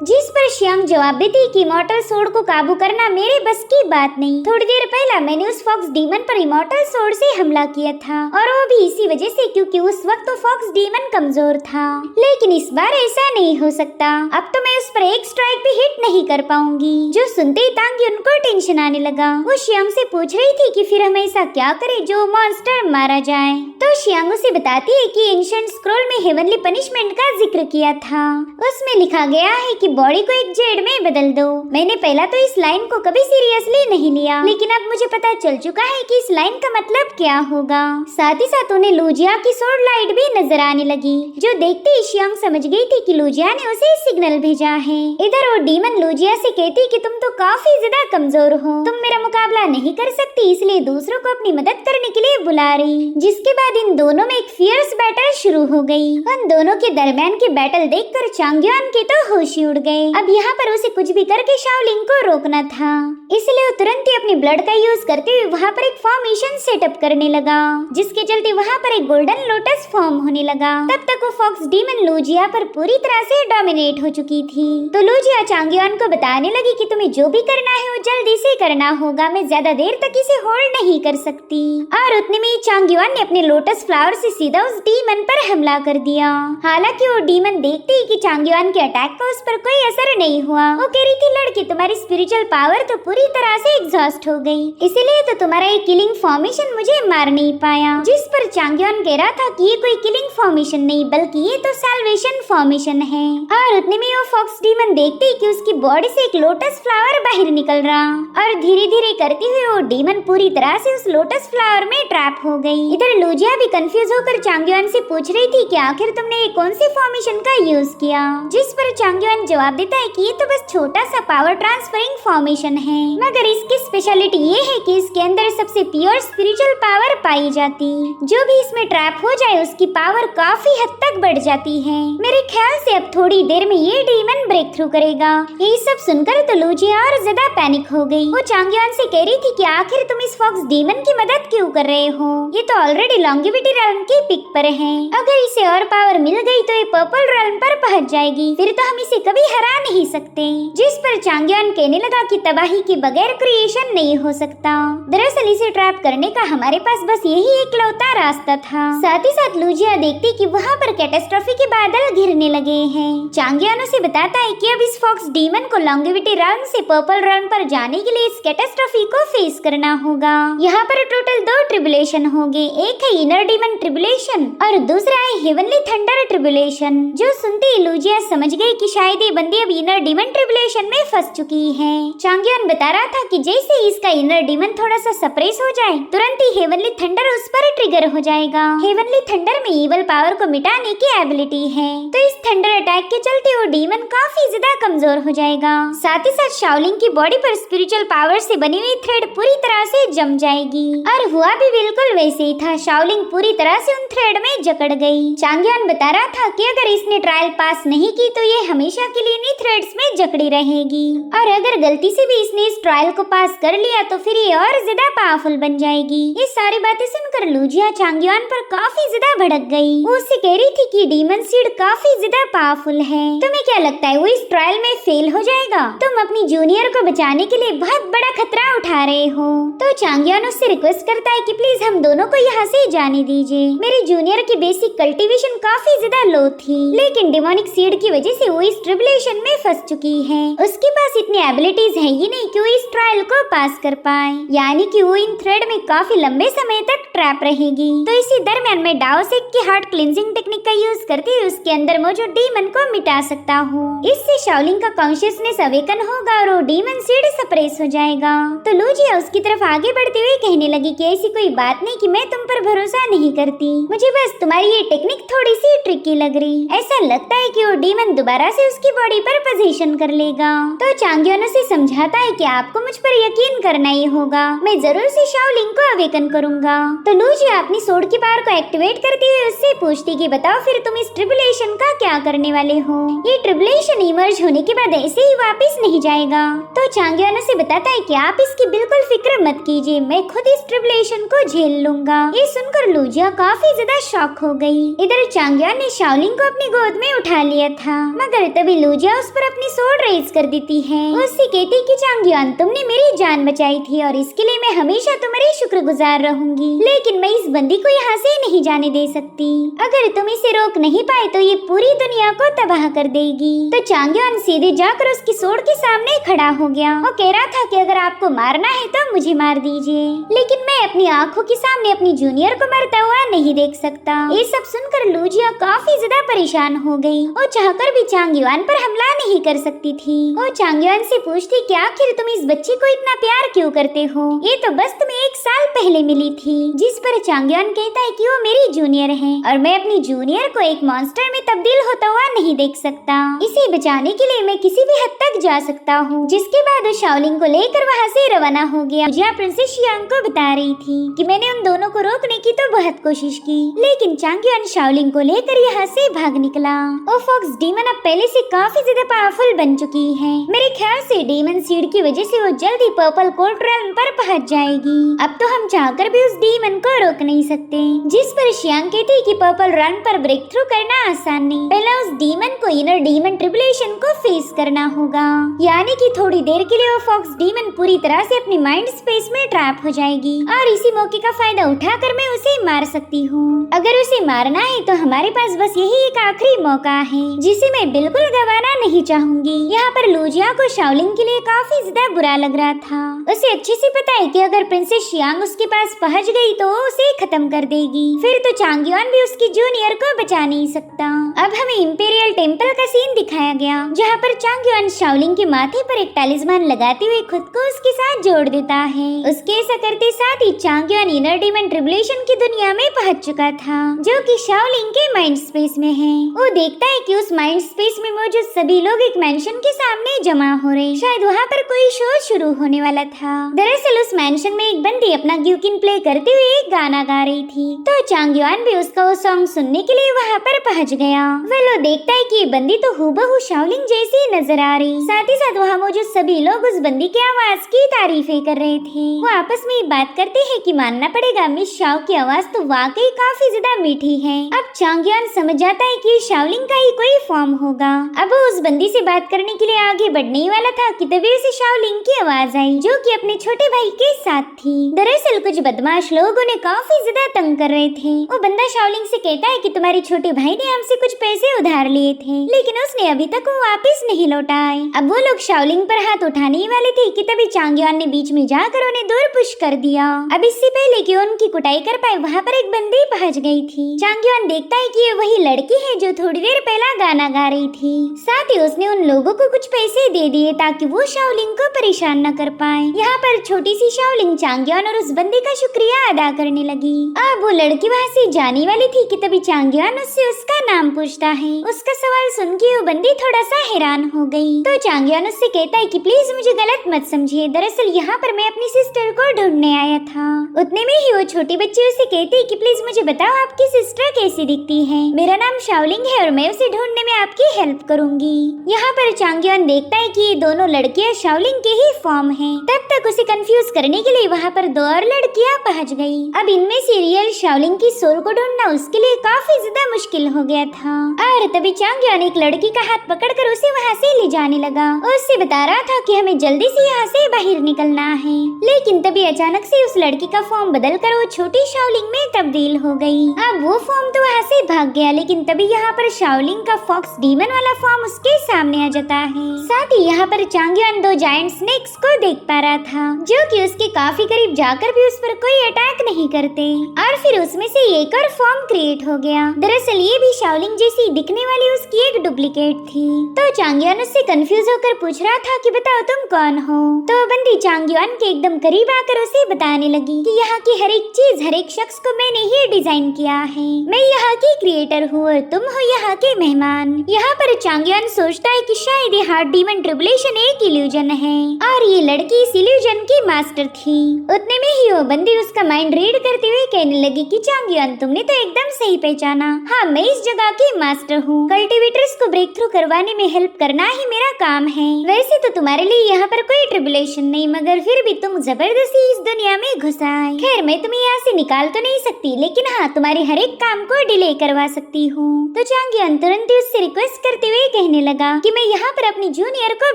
जिस पर शियांग जवाब देती कि इमॉर्टल स्वॉर्ड को काबू करना मेरे बस की बात नहीं। थोड़ी देर पहले मैंने उस फॉक्स डीमन पर इमॉर्टल स्वॉर्ड से हमला किया था, और वो भी इसी वजह से क्योंकि उस वक्त तो फॉक्स डीमन कमजोर था। लेकिन इस बार ऐसा नहीं हो सकता, अब तो मैं उस पर एक स्ट्राइक भी हिट नहीं कर पाऊंगी। जो सुनते ही तांग्युन को टेंशन आने लगा। वो शियांग से पूछ रही थी कि फिर हम ऐसा क्या करें जो मॉन्स्टर मारा जाए। तो शियांग उसे बताती है कि एंशिएंट स्क्रॉल में हेवनली पनिशमेंट का जिक्र किया था, उसमें लिखा गया है कि बॉडी को एक जेड में बदल दो। मैंने पहला तो इस लाइन को कभी सीरियसली नहीं लिया, लेकिन अब मुझे पता चल चुका है कि इस लाइन का मतलब क्या होगा। साथ ही साथ उन्हें लुजिया की स्वॉर्ड लाइट भी नजर आने लगी, जो देखते ही शियांग समझ गई थी कि लुजिया ने उसे सिग्नल भेजा है। इधर वो डीमन लुजिया से कहती कि तुम तो काफी ज्यादा कमजोर हो, तुम मेरा मुकाबला नहीं कर सकती, इसलिए दूसरों को अपनी मदद करने के लिए बुला रही। जिसके बाद इन दोनों में एक फियर्स बैटल शुरू हो गई। उन दोनों के दरमियान की बैटल देखकर चांगयुआन के तो होश ही उड़ गए। अब यहाँ पर उसे कुछ भी करके शाओलिंग को रोकना था, इसलिए वो तुरंत ही अपनी ब्लड का यूज करते हुए वहाँ पर एक फॉर्मेशन सेटअप करने लगा, जिसके चलते वहाँ पर एक गोल्डन लोटस फॉर्म होने लगा। तब तक वो फॉक्स डीमन लुजिया पर पूरी तरह से डोमिनेट हो चुकी थी। तो लुजिया चांगयुआन को बताने लगी कि तुम्हें जो भी करना है वो जल्दी से करना होगा, मैं ज्यादा देर तक इसे होल्ड नहीं कर सकती। और उतने में चांगयुआन ने अपने लोटस फ्लावर से सीधा उस डीमन पर हमला कर दिया। हालांकि वो डीमन देखते ही कि चांगयुआन के अटैक का उस पर कोई असर नहीं हुआ। वो कह रही थी लड़की तुम्हारी स्पिरिचुअल पावर तो पूरी तरह से एग्जॉस्ट हो गई, इसीलिए तो तुम्हारा ये किलिंग फॉर्मेशन मुझे मार नहीं पाया। जिस पर चांगयुआन कह रहा था कि ये कोई किलिंग फॉर्मेशन नहीं बल्कि ये तो सैल्वेशन फॉर्मेशन है। और उतने में वो फॉक्स डीमन देखते ही कि उसकी बॉडी से एक लोटस फ्लावर बाहर निकल रहा, और धीरे धीरे करते हुए वो डीमन पूरी तरह से उस लोटस फ्लावर में ट्रैप हो गई। इधर लुजिया भी कंफ्यूज होकर चांगयुआन से पूछ रही थी कि आखिर तुमने ये कौन सी फॉर्मेशन का यूज किया। जिस पर चांगयुआन जवाब देता है कि ये तो बस छोटा सा पावर ट्रांसफरिंग फॉर्मेशन है, मगर इसकी स्पेशलिटी ये है कि इसके अंदर सबसे प्योर स्पिरिचुअल पावर पाई जाती, जो भी इसमें ट्रैप हो जाए उसकी पावर काफी हद तक बढ़ जाती है। मेरे ख्याल से अब थोड़ी देर में ये डीमन ब्रेक थ्रू करेगा। यही सब सुनकर तो लुजिया और ज्यादा पैनिक हो गई। वो चांगयुआन से कह रही थी कि आखिर तुम इस फॉक्स डीमन की मदद क्यों कर रहे हो, ये तो ऑलरेडी लॉन्गेविटी रेल्म की पिक पर है। अगर इसे और पावर मिल गई तो ये पर्पल रेल्म पर पहुंच जाएगी, फिर तो हम इसे कभी हरा नहीं सकते। जिस पर चांगयुआन कहने लगा कि तबाही के बगैर क्रिएशन नहीं हो सकता। दरअसल इसे ट्रैप करने का हमारे पास बस यही एकलौता रास्ता था। साथ ही साथ लुजिया देखती कि वहाँ पर कैटास्ट्रोफे के बादल घिरने लगे हैं। चांगयुआन उसे बताता है कि अब इस फॉक्स डीमन को लॉन्गेविटी रेल्म से पर्पल रेल्म पर जाने के लिए इस कैटास्ट्रोफे को फेस करना होगा। यहाँ पर टोटल 2 ट्रिबुलेशन होंगे, एक है इनर डीमन ट्रिबुलेशन और दूसरा है हेवनली थंडर ट्रिबुलेशन। जो सुनते ही लुजिया समझ गई कि शायद ये बंदी अब इनर डीमन ट्रिबुलेशन में फंस चुकी है। चांगयुआन बता रहा था कि जैसे ही इसका इनर डीमन थोड़ा सा सप्रेस हो जाए तुरंत ही हेवनली थंडर उस पर ट्रिगर हो जाएगा। हेवनली थंडर में इवल पावर को मिटाने की एबिलिटी है, तो इस थंडर अटैक के चलते वो डीमन काफी ज्यादा कमजोर हो जाएगा। साथ ही साथ शाओलिंग की बॉडी पर स्पिरिचुअल पावर से बनी हुई थ्रेड पूरी तरह से जम जाएगी। और हुआ भी बिल्कुल वैसे ही था, शाओलिंग पूरी तरह से उन थ्रेड में जकड़ गई। चांगयुआन बता रहा था कि अगर इसने ट्रायल पास नहीं की तो ये हमेशा के लिए इन्हीं थ्रेड्स में जकड़ी रहेगी, और अगर गलती से भी इसने इस ट्रायल को पास कर लिया तो फिर ये और ज्यादा पावरफुल बन जाएगी। ये सारी बातें सुनकर लुजिया चांगयुआन पर काफी ज्यादा भड़क गई। वो उससे कह रही थी कि डीमन सीड काफी ज्यादा पावरफुल है, तुम्हें क्या लगता है वो इस ट्रायल में फेल हो जाएगा? तुम अपनी जूनियर को बचाने के लिए बहुत बड़ा खतरा उठा रहे हो। तो चांगयुआन उससे रिक्वेस्ट करता है कि प्लीज हम दोनों को यहाँ से जाने दीजिए। मेरी जूनियर की बेसिक कल्टीवेशन काफी ज्यादा लो थी, लेकिन डिमोनिक सीड की वजह से वो इस ट्रिबुलेशन में फंस चुकी है। उसके पास इतनी एबिलिटीज है ही नहीं कि वो इस ट्रायल को पास कर पाए, यानी कि वो इन थ्रेड में काफी लंबे समय तक ट्रैप रहेगी। तो इसी दरमियान मैं डाओसेक की हार्ट क्लिनजिंग टेक्निक का यूज करके उसके अंदर मौजूद डीमन को मिटा सकता हूँ। इससे शाओलिंग का कॉन्शियसनेस अवेकन होगा और वो डीमन सीड सप्रेस हो जाएगा। तो लूजिया उसकी तरफ आगे बढ़ते हुए कहने लगी कि ऐसी कोई बात नहीं कि मैं तुम पर भरोसा नहीं करती, मुझे बस तुम्हारी ये टेक्निक थोड़ी सी ट्रिकी लग रही। ऐसा लगता है कि वो डीमन दोबारा से उसकी बॉडी पर पोजीशन कर लेगा। तो चांगयोन उसे समझाता है कि आपको मुझ पर यकीन करना ही होगा, मैं जरूर से शाओलिंग को अवेकन करूंगा। तो लूजिया अपनी सोड की पावर को एक्टिवेट करते हुए उससे पूछती कि बताओ फिर तुम इस ट्रिबुलेशन का क्या करने वाले हो। ये ट्रिबुलेशन इमर्ज होने के बाद ऐसे ही वापस नहीं जाएगा। तो चांगयोन उसे बताता है कि आप इसकी बिल्कुल फिक्र मत कीजिए, मैं खुद इस ट्रिबुलेशन को झेल लूंगा। ये सुनकर लूजिया काफी ज्यादा शॉक हो गई। इधर चांगयोन ने शाओलिंग को अपनी गोद में उठा लिया था, मगर तभी लूजिया उस पर अपनी सोड रेज कर देती है। उससे कहती कि चांगयोन तुमने मेरी जान बचाई थी और इसके लिए मैं हमेशा तुम्हारी शुक्रगुजार रहूंगी, लेकिन मैं इस बंदी को यहाँ से नहीं जाने दे सकती। अगर तुम इसे रोक नहीं पाए तो ये पूरी दुनिया को तबाह कर देगी। तो चांगयोन सीधे जाकर उसकी सोड के सामने खड़ा हो गया। वो कह रहा था कि अगर आपको मारना है तो मुझे मार दीजिए, लेकिन मैं अपनी आंखों के सामने अपनी जूनियर को मरता हुआ नहीं देख सकता। ये सब सुनकर लूजिया काफी ज्यादा परेशान हो गई। वो चाहकर भी चांगयोन पर हमला नहीं कर सकती थी। वो चांगयोन से पूछती कि आखिर तुम इस बच्ची को इतना प्यार क्यों करते हो, ये तो बस तुम्हें 1 साल पहले मिली थी। जिस पर चांगयोन कहता है कि वो मेरी जूनियर है और मैं अपनी जूनियर को एक मॉन्स्टर में तब्दील होता हुआ नहीं देख सकता। इसे बचाने के लिए मैं किसी भी हद तक जा सकता हूँ। जिसके बाद वो शाओलिंग को लेकर वहाँ से रवाना हो गया। जिया प्रिंसेस शियांग को बता रही थी कि मैंने उन दोनों को रोकने की तो बहुत कोशिश की, लेकिन चांगयोन शाओलिंग को लेकर यहाँ से भाग निकला। वो फॉक्स डीमन अब पहले से काफी ज्यादा पावरफुल बन चुकी है। मेरे ख्याल से डीमन सीड की वजह से वो जल्दी पर्पल कोर्ट रेल्म पर पहुँच जाएगी। अब तो हम चाहकर भी उस डीमन को रोक नहीं सकते। जिस पर शियांग कहती कि पर्पल रेल्म पर ब्रेक थ्रू करना आसान नहीं, पहले उस डीमन को इनर डीमन ट्रिबुलेशन को फेस करना होगा, यानी कि थोड़ी देर के लिए वो फॉक्स डीमन पूरी तरह से अपनी माइंड स्पेस में ट्रैप हो जाएगी और इसी मौके का फायदा उठाकर मैं उसे मार सकती हूँ। अगर उसे मारना है तो हमारे पास बस यही एक आखिरी मौका है जिसे मैं बिल्कुल गंवाना नहीं चाहूंगी। यहाँ पर लूजिया को शाओलिंग के लिए काफी ज्यादा बुरा लग रहा था। उसे अच्छे से पता है कि अगर प्रिंसेस शियांग उसके पास पहुँच गई तो उसे खत्म कर देगी, फिर तो चांगयोन भी उसकी जूनियर को बचा नहीं सकता। अब हमें इंपीरियल टेम्पल का सीन दिखाया गया जहाँ पर चांगयोन शाओलिंग के माथे पर एक टैलिस्मान लगाते हुए खुद को उसके साथ जोड़ देता है। उसके ऐसा करते साथ ही चांगयोन इनर डीमन ट्रिबुलेशन की दुनिया में पहुंच चुका था, जो कि शाओलिंग के माइंड स्पेस में है। वो देखता है कि उस माइंड स्पेस में मौजूद सभी लोग एक मैंशन के सामने जमा हो रहे, शायद वहाँ पर कोई शो शुरू होने वाला था। दरअसल उस मैंशन में एक बंदी अपना ग्यूकिन प्ले करते हुए एक गाना गा रही थी, तो चांगयोन भी उसका वो सॉन्ग सुनने के लिए वहाँ पर पहुँच गया। वो देखता है कि ये बंदी तो हूबहू शाओलिंग जैसी नजर आ रही। साथ ही साथ वहाँ मौजूद सभी लोग उस बंदी की आवाज की तारीफें कर रहे थे। वो आपस में बात करते हैं कि मानना पड़ेगा मिस शाओ की आवाज तो वाकई काफी ज्यादा मीठी है। अब चांगयोन समझ जाता है कि शाओलिंग का ही कोई फॉर्म होगा। अब वो उस बंदी से बात करने के लिए आगे बढ़ने ही वाला था कि तभी उसे शाओलिंग की आवाज आई, जो कि अपने छोटे भाई के साथ थी। दरअसल कुछ बदमाश लोग उन्हें काफी ज्यादा तंग कर रहे थे। वो बंदा शाओलिंग से कहता है कि तुम्हारे छोटे भाई ने हमसे कुछ पैसे उधार लिए थे, लेकिन उसने अभी तक वो वापस नहीं लौटाए। अब वो लोग शाओलिंग पर हाथ उठाने ही वाले थे कि तभी चांगयोन ने बीच में जाकर उन्हें दूर पुश कर दिया। अब इससे पहले कि उनकी कुटाई कर पाए वहाँ पर एक बंदी पहुँच गई थी। चांगयोन देखता है कि ये वही लड़की है जो थोड़ी देर पहला गाना गा रही थी। साथ ही उसने उन लोगों को कुछ पैसे दे दिए ताकि वो शाओलिंग को परेशान न कर पाए। यहाँ पर छोटी सी शाओलिंग चांगयोन और उस बंदी का शुक्रिया अदा करने लगी। अब वो लड़की वहाँ से जाने वाली थी कि तभी चांगयोन उससे उसका नाम पूछता है। उसका सवाल सुन के वो बंदी थोड़ा सा हैरान हो गई। तो चांगयोन उससे कहता है कि प्लीज मुझे गलत मत समझिए, दरअसल यहाँ पर मैं अपनी सिस्टर को ढूंढने आया था। उतने में ही वो छोटी बच्ची उसे कहती है कि प्लीज मुझे बताओ आपकी सिस्टर कैसी दिखती है, मेरा नाम शाओलिंग है और मैं उसे ढूंढने में आपकी हेल्प करूंगी। यहाँ पर चांगयोन देखता है कि ये दोनों लड़कियाँ शाओलिंग के ही फॉर्म हैं। तब तक उसे कंफ्यूज करने के लिए वहाँ पर 2 और लड़कियाँ पहुँच गई। अब इनमें से रियल शाओलिंग की सोल को ढूंढना उसके लिए काफी ज्यादा मुश्किल हो गया था। और तभी चांगयोन एक लड़की का हाथ पकड़कर उसे वहाँ से ले जाने लगा। उससे बता रहा था कि हमें जल्दी से यहाँ से बाहर निकलना है, लेकिन तभी अचानक से उस लड़की का फॉर्म बदलकर वो छोटी शाओलिंग में तब्दील हो गई। अब वो फॉर्म तो वहाँ से भाग गया, लेकिन तभी यहाँ पर शाओलिंग का फॉक्स डीमन वाला फॉर्म फॉर्म उसके सामने आ जाता है। साथ ही यहाँ पर चांगयुआन दो जायंट स्नेक्स को देख पा रहा था जो कि उसके काफी करीब जाकर भी उस पर कोई अटैक नहीं करते, और फिर उसमें से एक और फॉर्म क्रिएट हो गया। दरअसल ये भी शाओलिंग जैसी दिखने वाली उसकी एक डुप्लीकेट थी। तो चांगयुआन उससे कंफ्यूज होकर पूछ रहा था कि बताओ तुम कौन हो। तो बंदी चांगयुआन के एकदम करीब आकर उसे बताने लगी कि यहाँ की हर एक चीज, हर एक शख्स को मैंने ही डिजाइन किया है। मैं यहाँ की क्रिएटर हूँ और तुम हो यहाँ के मेहमान। यहाँ पर चांगयुआन सोचता है कि शायद ये हार्ट डीमन ट्रिब्यूलेशन एक इल्यूजन है और ये लड़की इस इल्यूजन की मास्टर थी। उतने में ही वो बंदी उसका माइंड रीड करते हुए कहने लगी कि चांगयुआन तुमने तो एकदम सही पहचाना। हाँ, मैं इस जगह की मास्टर हूँ। कल्टिवेटर्स को ब्रेक थ्रू करवाने में हेल्प करना ही मेरा काम है। वैसे तो तुम्हारे लिए यहाँ पर कोई ट्रिब्यूलेशन नहीं, मगर फिर भी तुम जबरदस्ती इस दुनिया में घुस आए। खैर, मैं तुम्हें यहाँ से निकाल तो नहीं सकती, लेकिन हाँ, तुम्हारे हर एक काम को डिले करवा सकती हूँ। तो चांगयुआन तुरंत ही उससे रिक्वेस्ट करते हुए कहने लगा कि मैं यहाँ पर अपनी जूनियर को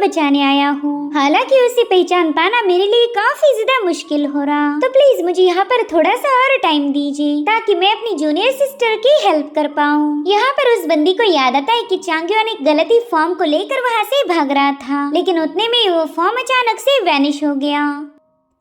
बचाने आया हूँ। हालांकि उसे पहचान पाना मेरे लिए काफी ज्यादा मुश्किल हो रहा, तो प्लीज मुझे यहाँ पर थोड़ा सा और टाइम दीजिए ताकि मैं अपनी जूनियर सिस्टर की हेल्प कर पाऊँ। यहाँ पर उस बंदी को याद आता है कि चांगयुआन एक गलती फॉर्म को लेकर वहाँ से भाग रहा था, लेकिन उतने में वो फॉर्म अचानक से वैनिश हो गया।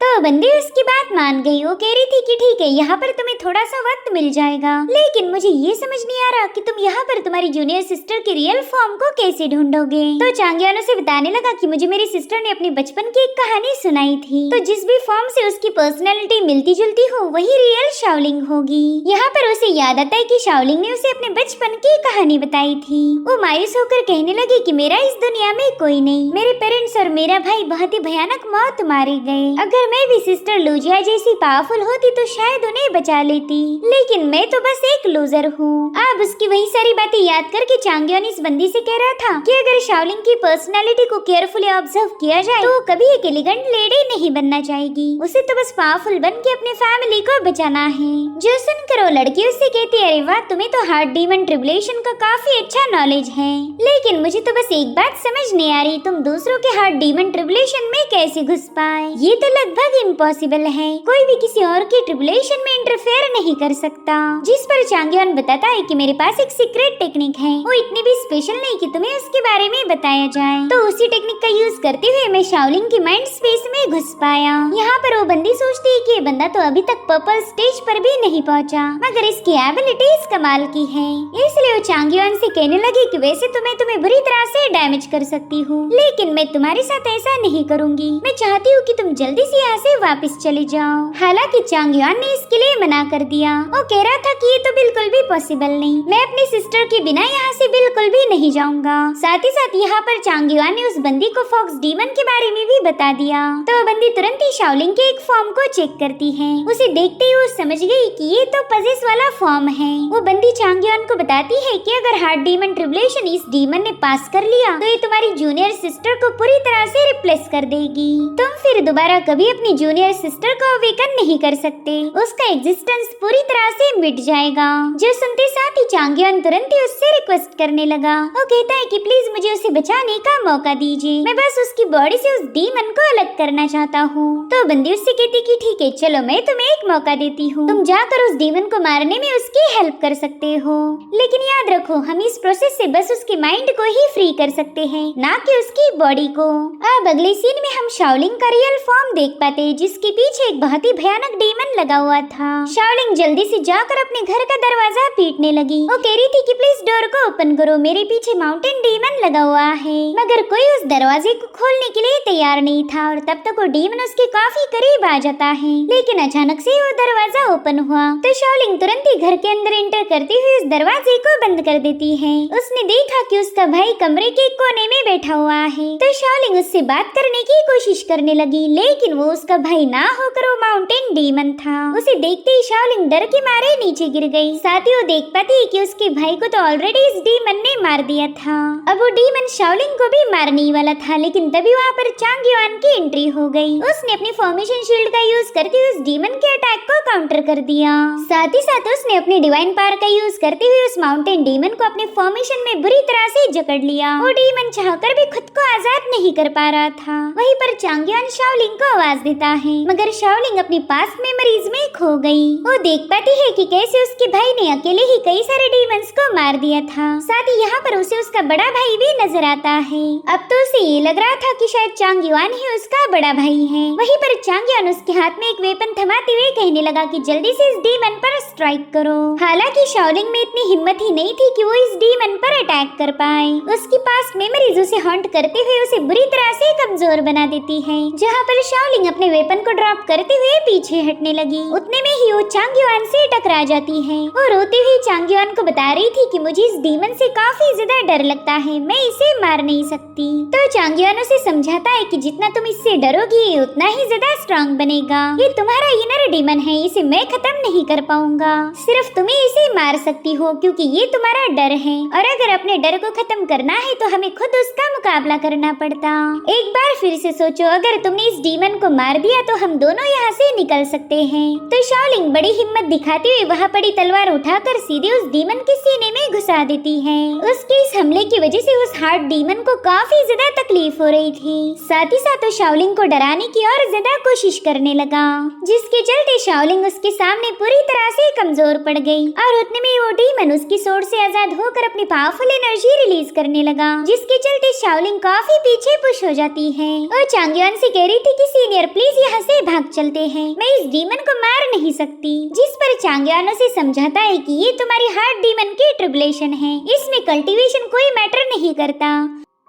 तो बंदी उसकी बात मान गई। वो कह रही थी कि ठीक है, यहाँ पर तुम्हें थोड़ा सा वक्त मिल जाएगा, लेकिन मुझे ये समझ नहीं आ रहा कि तुम यहाँ पर तुम्हारी जूनियर सिस्टर की रियल फॉर्म को कैसे ढूंढोगे। तो चांगयुआन उसे बताने लगा कि मुझे मेरी सिस्टर ने अपने बचपन की एक कहानी सुनाई थी, तो जिस भी फॉर्म से उसकी पर्सनैलिटी मिलती जुलती हो वही रियल शाओलिंग होगी। यहाँ पर उसे याद आता है कि शाओलिंग ने उसे अपने बचपन की कहानी बताई थी। वो मायूस होकर कहने लगी कि मेरा इस दुनिया में कोई नहीं, मेरे पेरेंट्स और मेरा भाई बहुत ही भयानक मौत मारे गए। अगर मैं भी सिस्टर लूजिया जैसी पावरफुल होती तो शायद उन्हें बचा लेती, लेकिन मैं तो बस एक लूजर हूँ। अब उसकी वही सारी बातें याद करके चांगयुआन इस बंदी से कह रहा था कि अगर शाओलिंग की पर्सनालिटी को केयरफुली ऑब्जर्व किया जाए तो कभी एक एलिगेंट लेडी नहीं बनना चाहेगी। उसे तो बस पावरफुल बन के अपने फैमिली को बचाना है। जो सुनकर वो लड़की उससे कहती है, अरे वाह, तुम्हें तो हार्ट डीमन ट्रिब्यूलेशन का काफी अच्छा नॉलेज है, लेकिन मुझे तो बस एक बात समझ नहीं आ रही, तुम दूसरों के हार्ट डीमन ट्रिब्यूलेशन में कैसे घुस पाए। ये तो लगभग इम्पॉसिबल है, कोई भी किसी और के ट्रिब्यूलेशन में इंटरफेयर नहीं कर सकता। जिस पर चांगयुआन बताता है कि मेरे पास एक सीक्रेट टेक्निक है, वो इतनी भी स्पेशल नहीं कि तुम्हें उसके बारे में बताया जाए। तो उसी टेक्निक का यूज करते हुए मैं शाओलिंग की माइंड स्पेस में घुस पाया। यहाँ पर वो बंदी सोचती है कि ये बंदा तो अभी तक पर्पल स्टेज पर भी नहीं पहुँचा, मगर इसकी एबिलिटीज कमाल की है। इसलिए वो चांगयुआन से कहने लगी कि वैसे तो मैं तुम्हें बुरी तरह से डैमेज कर सकती हूँ, लेकिन मैं तुम्हारे साथ ऐसा नहीं करूँगी। मैं चाहती हूँ कि तुम जल्दी से यहाँ से वापस चले जाओ। हालांकि चांगयुआन ने इसके लिए मना कर दिया। वो कह रहा था कि ये तो बिल्कुल भी पॉसिबल नहीं, मैं अपनी सिस्टर के बिना यहाँ से बिल्कुल भी नहीं जाऊंगा। साथ ही साथ यहाँ पर चांगयुआन ने उस बंदी को फॉक्स डीमन के बारे में भी बता दिया। तो वो बंदी तुरंत ही शाओलिंग के एक फॉर्म को चेक करती है। उसे देखते ही वो समझ गई कि ये तो पजेस वाला फॉर्म है। वो बंदी चांगयुआन को बताती है कि अगर हार्ट डीमन ट्रिब्यूलेशन इस डीमन ने पास कर लिया तो ये तुम्हारी जूनियर सिस्टर को पूरी तरह से रिप्लेस कर देगी। तुम फिर दोबारा कभी अपनी जूनियर सिस्टर को अवेकन नहीं कर सकते, उसका एग्जिस्टेंस पूरी तरह से मिट जाएगा। जो सुनते साथ ही चांगयुआन तुरंत ही उससे रिक्वेस्ट करने लगा। वो कहता है कि प्लीज मुझे उसे बचाने का मौका दीजिए, मैं बस उसकी बॉडी से उस डीमन को अलग करना चाहता हूँ। तो बंदी उससे कहती कि ठीक है, चलो मैं तुम्हें एक मौका देती हूँ, तुम जाकर उस डीमन को मारने में उसकी हेल्प कर सकते हो, लेकिन याद रखो हम इस प्रोसेस से बस उसके माइंड को ही फ्री कर सकते हैं, ना कि उसकी बॉडी को। अब अगले सीन में हम शाओलिंग का रियल फॉर्म देख पाते हैं, जिसके पीछे एक बहुत ही भयानक डीमन लगा हुआ था। शाओलिंग जल्दी से जाकर अपने घर का दरवाजा पीटने लगी। वो कह रही थी कि प्लीज डोर को ओपन करो, मेरे पीछे माउंटेन डीमन लगा हुआ है, मगर कोई उस दरवाजे को खोलने के लिए तैयार नहीं था और तब तक वो डीमन उसके काफी करीब आ जाता है। लेकिन अचानक से वो दरवाजा ओपन हुआ तो शाओलिंग तुरंत ही घर के अंदर एंटर करती हुई उस दरवाजे को बंद कर देती है। उसने देखा कि उसका भाई कमरे के कोने में बैठा हुआ है, तो शाओलिंग उससे बात करने की कोशिश करने लगी, लेकिन वो उसका भाई ना होकर वो माउंटेन डीमन था। उसे देखते ही शाओलिंग डर के मारे नीचे गिर गई। साथ ही वो देख पाती है कि उसके भाई को तो ऑलरेडी इस डीमन ने मार दिया था। अब वो डीमन शाओलिंग को भी मारने ही वाला था, लेकिन तभी वहाँ पर चांगयुआन की एंट्री हो गई। उसने अपनी फॉर्मेशन शील्ड का यूज करते हुए उस डीमन के अटैक को काउंटर कर दिया। साथ ही साथ उसने अपनी डिवाइन पावर का यूज करते हुए उस माउंटेन डीमन को अपने फॉर्मेशन में बुरी तरह से जकड़ लिया। वो डीमन चाहकर भी खुद को आजाद नहीं कर पा रहा था। वहीं पर चांगयुआन शाओलिंग को आवाज देता है, मगर शाओलिंग अपनी पास्ट मेमोरीज में खो गई। वो देख पाती है कि कैसे उसके भाई ने अकेले ही कई सारे डीमंस को मार दिया था। साथ ही यहाँ पर उसे उसका बड़ा भाई भी नजर आता है। अब तो उसे ये लग रहा था कि शायद चांग युआन ही उसका बड़ा भाई है। वहीं पर चांग युआन उसके हाथ में एक वेपन थमाते हुए कहने लगा कि जल्दी से इस डीमन पर स्ट्राइक करो। हालांकि शाओलिंग में इतनी हिम्मत ही नहीं थी कि वो इस डीमन पर अटैक कर पाए। उसकी पास्ट मेमोरीज उसे हॉन्ट करते हुए उसे बुरी तरह से कमजोर बना देती है। जहाँ पर शाओलिंग अपने वेपन को ड्रॉप करते हुए पीछे हटने लगी, उतने में ही वो चांग युआन से टकरा जाती है। वो रोते हुए चांग युआन को बता रही थी कि मुझे इस डीमन से काफी ज्यादा डर लगता है, मैं इसे मार नहीं सकती। तो चांग युआन उसे समझाता है कि जितना तुम इससे डरोगी उतना ही ज्यादा स्ट्रॉन्ग बनेगा। ये तुम्हारा इनर डीमन है, इसे मैं खत्म नहीं कर पाऊंगा, सिर्फ तुम्हें इसे मार सकती हो क्योंकि ये तुम्हारा डर है। और अगर अपने डर को खत्म करना है तो हमें खुद उसका मुकाबला करना पड़ता। एक बार फिर से सोचो, अगर तुमने इस डीमन को मार दिया तो हम दोनों यहाँ से निकल सकते हैं। तो शाओलिंग बड़ी हिम्मत दिखाते हुए वहाँ पड़ी तलवार उठाकर सीधे उस डीमन के सीने में घुसा देती है। उसके इस हमले की वजह से उस हार्ड डीमन को काफी ज्यादा तकलीफ हो रही थी। साथ ही साथ वो शाओलिंग को डराने की और ज्यादा कोशिश करने लगा, जिसके चलते शाओलिंग उसके सामने पूरी तरह से कमजोर पड़ गई। और उतने में वो डीमन उसकी सोर्ड से आजाद होकर अपनी पावरफुल एनर्जी रिलीज करने लगा, जिसके चलते शाओलिंग काफी पीछे पुश हो जाती है। और चांग युआन से कह रही थी कि सीनियर प्लीज यहाँ से भाग चलते हैं, मैं इस डीमन को मार नहीं सकती। जिस पर चांग युआन उसे समझाता है कि ये तुम्हारी हार्ड डीमन की ट्रिबुलेशन है, इसमें कल्टीवेशन कोई मैटर नहीं करता।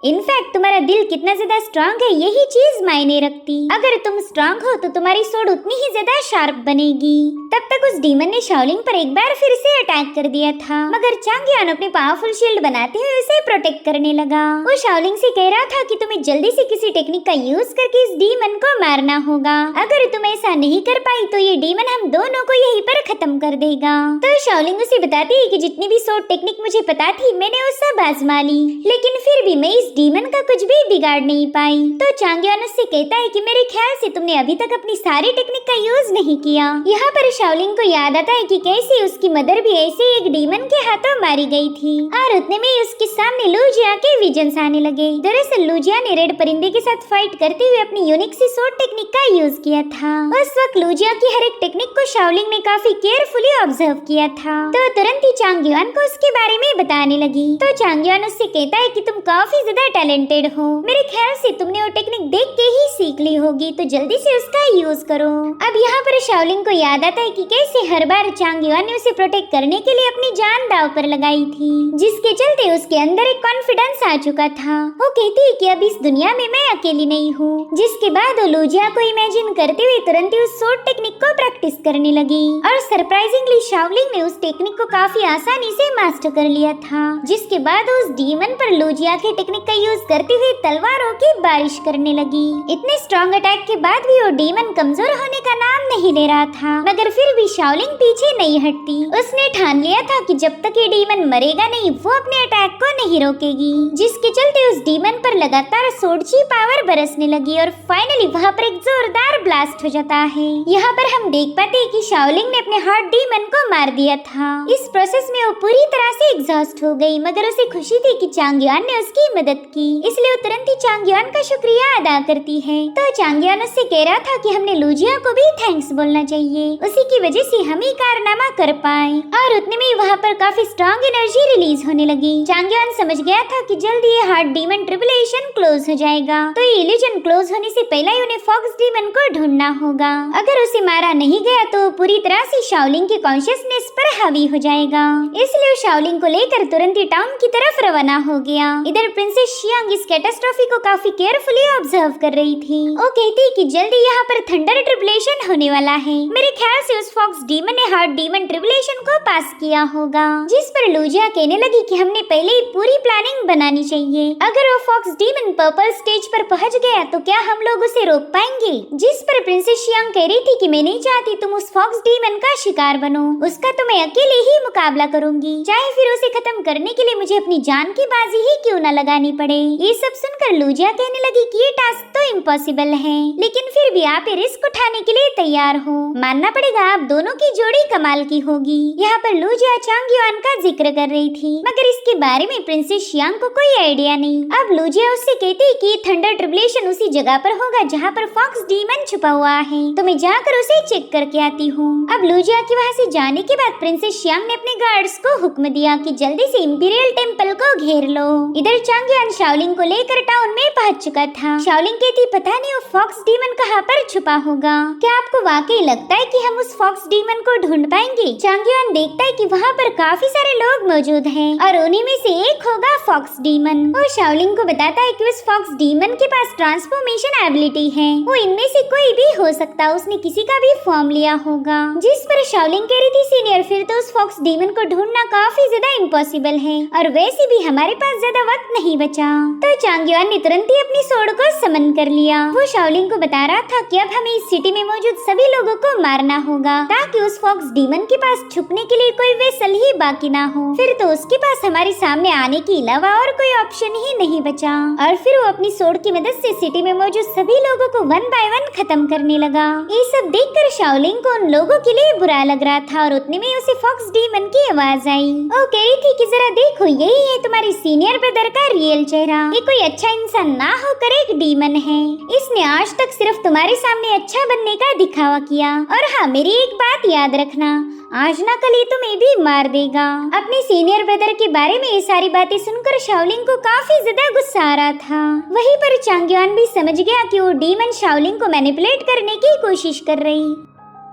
इनफैक्ट तुम्हारा दिल कितना ज्यादा स्ट्रांग है यही चीज मायने रखती। अगर तुम स्ट्रांग हो तो तुम्हारी सोड उतनी ही ज्यादा शार्प बनेगी। तब तक उस डीमन ने शाओलिंग पर एक बार फिर से अटैक कर दिया था, मगर चांग युआन अपने पावरफुल शील्ड बनाते हुए उसे प्रोटेक्ट करने लगा। वो शाओलिंग से कह रहा था कि तुम्हें जल्दी से किसी टेक्निक का यूज करके इस डीमन को मारना होगा। अगर तुम ऐसा नहीं कर पाई तो ये डीमन हम दोनों को यहीं पर खत्म कर देगा। तो शाओलिंग उसे बताती है कि जितनी भी सोड टेक्निक मुझे पता थी मैंने वो सब आजमा ली, लेकिन फिर भी मैं इस डीमन का कुछ भी बिगाड़ नहीं पाई। तो चांग युआन उससे कहता है कि मेरे ख्याल से तुमने अभी तक अपनी सारी टेक्निक का यूज नहीं किया। यहाँ पर शाओलिंग को याद आता है कि कैसे उसकी मदर भी ऐसे एक डीमन के हाथों मारी गई थी। और उतने में उसके सामने लूजिया के विजन्स आने लगे। दरअसल लूजिया ने रेड परिंदे के साथ फाइट करते हुए अपनी यूनिक सी सोड टेक्निक का यूज किया था। उस वक्त लूजिया की हर एक टेक्निक को शाओलिंग ने काफी केयरफुली ऑब्जर्व किया था। तो तुरंत ही चांग युआन को उसके बारे में बताने लगी। तो चांग युआन उससे कहता है कि तुम काफी ज्यादा टैलेंटेड हो, मेरे ख्याल से तुमने वो टेक्निक देख के ही सीख ली होगी, तो जल्दी से उसका यूज करो। अब यहाँ पर शाओलिंग को याद आता है कि कैसे हर बार चांग युआन ने उसे प्रोटेक्ट करने के लिए अपनी जान दांव पर लगाई थी, जिसके चलते उसके अंदर एक कॉन्फिडेंस आ चुका था। वो कहती है कि अब इस दुनिया में मैं अकेली नहीं हूँ। जिसके बाद वो लूजिया को इमेजिन करते हुए तुरंत ही उस सोड टेक्निक को प्रैक्टिस करने लगी। और सरप्राइजिंगली शाओलिंग ने उस टेक्निक को काफी आसानी से मास्टर कर लिया था। जिसके बाद उस डीमन पर लूजिया के टेक्निक का यूज करते हुए तलवारों की बारिश करने लगी। इतने स्ट्रॉन्ग अटैक के बाद भी वो डीमन कमजोर होने का नाम नहीं ले रहा था, मगर फिर भी शाओलिंग पीछे नहीं हटती। उसने ठान लिया था कि जब तक ये डीमन मरेगा नहीं वो अपने अटैक को नहीं रोकेगी। जिसके चलते उस डीमन पर लगातार सोडची पावर बरसने लगी और फाइनली वहाँ पर एक जोरदार ब्लास्ट हो जाता है। यहाँ पर हम देख पाते हैं कि शाओलिंग ने अपने हार्ट डीमन को मार दिया था। इस प्रोसेस में वो पूरी तरह से एग्जॉस्ट हो गई, मगर उसे खुशी थी कि चांग युआन ने उसकी मदद की, इसलिए वो तुरंत ही चांग युआन का शुक्रिया अदा करती है। तो चांग युआन उससे कह रहा था कि हमने लूजिया को भी थैंक्स बोलना चाहिए, उसी की वजह से हम ही कारनामा कर पाए। और उतने में वहाँ पर काफी स्ट्रॉन्ग एनर्जी रिलीज होने लगी। चांग युआन समझ गया था कि जल्दी ये हार्ट डीमन ट्रिबुलेशन क्लोज हो जाएगा, तो ये इल्यूजन क्लोज होने से पहले ही उन्हें फॉक्स डीमन को ढूंढना होगा। अगर उसे मारा नहीं गया तो पूरी तरह से शाओलिंग के कॉन्शियसनेस पर हावी हो जाएगा। इसलिए शाओलिंग को लेकर तुरंत ही टाउन की तरफ रवाना हो गया। इधर प्रिंसेस शियांग इस कैटास्ट्रॉफी को काफी केयरफुली ऑब्जर्व कर रही थी। वो कहती कि जल्दी यहाँ पर थंडर ट्रिबुलेशन होने वाला है। मेरे ख्याल से उस फॉक्स डीमन ने हार्ट डीमन ट्रिबुलेशन को पास किया होगा। जिस पर लूजिया कहने लगी कि हमने पहले ही पूरी प्लानिंग बनानी चाहिए। अगर वो फॉक्स डीमन पर्पल स्टेज पर पहुँच गया तो क्या हम लोग उसे रोक पाएंगे? जिस पर प्रिंसेस शियांग कह रही थी कि मैं नहीं चाहती तुम उस फॉक्स डीमन का शिकार बनो, उसका तो मैं अकेले ही मुकाबला करूंगी, चाहे फिर उसे खत्म करने के लिए मुझे अपनी जान की बाजी ही क्यों न लगानी पड़े। ये सब सुनकर लूजिया कहने लगी कि ये टास्क तो तो इम्पॉसिबल है, लेकिन फिर भी आप ये रिस्क उठाने के लिए तैयार हो। मानना पड़ेगा आप दोनों की जोड़ी कमाल की होगी। यहाँ पर लूजिया चांगयुआन का जिक्र कर रही थी, मगर इसके बारे में प्रिंसेस शियांग को कोई आइडिया नहीं। अब लूजिया उससे कहती कि थंडर ट्रिब्यूलेशन उसी जगह पर होगा जहाँ पर फॉक्स डीमन छुपा हुआ है, तो मैं जाकर उसे चेक करके आती हूँ। अब लूजिया के वहाँ से जाने के बाद प्रिंसेस शियांग ने अपने गार्ड्स को हुक्म दिया कि जल्दी से इंपीरियल टेम्पल को घेर लो। इधर चांगयुआन शाओलिंग को लेकर टाउन में पहुँच चुका था। शाओलिंग कहती पता नहीं वो फॉक्स डीमन कहाँ पर छुपा होगा। क्या आपको वाकई लगता है कि हम उस फॉक्स डीमन को ढूंढ पाएंगे? चांगयुआन देखता है कि वहाँ पर काफी सारे लोग मौजूद हैं और उन्हीं में से एक होगा फॉक्स डीमन। वो शाओलिंग को बताता है कि उस फॉक्स डीमन के पास ट्रांसफॉर्मेशन एबिलिटी है, वो इनमें से कोई भी हो सकता, उसने किसी का भी फॉर्म लिया होगा। जिस पर शाओलिंग कह रही थी सीनियर फिर तो उस फॉक्स डीमन को ढूंढना काफी ज्यादा इम्पॉसिबल है और वैसे भी हमारे पास ज्यादा वक्त नहीं बचा। तो चांगयुआन ने तुरंत ही अपनी सोड को समन कर लिया। वो शाओलिंग को बता रहा था कि अब हमें इस सिटी में मौजूद सभी लोगों को मारना होगा ताकि उस फॉक्स डीमन के पास छुपने के लिए कोई वेसल ही बाकी ना हो। फिर तो उसके पास हमारे सामने आने के अलावा और कोई ऑप्शन ही नहीं बचा और फिर वो अपनी सोड की मदद से सिटी में मौजूद सभी लोगों को वन बाय वन खत्म करने लगा। ये सब देखकर शाओलिंग को उन लोगों के लिए बुरा लग रहा था और उतने में उसे फॉक्स डीमन की आवाज आई। वो कह रही थी कि जरा देखो यही है तुम्हारी सीनियर ब्रदर का रियल चेहरा। ये कोई अच्छा इंसान ना होकर एक डीमन है। इसने आज तक सिर्फ तुम्हारे सामने अच्छा बनने का दिखावा किया। और हाँ, मेरी एक बात याद रखना, आज ना कल ये तुम्हें भी मार देगा। अपने सीनियर ब्रदर के बारे में ये सारी बातें सुनकर शाओलिंग को काफी ज्यादा गुस्सा आ रहा था। वहीं पर चांगयुआन भी समझ गया कि वो डीमन शाओलिंग को मैनिपुलेट करने की कोशिश कर रही।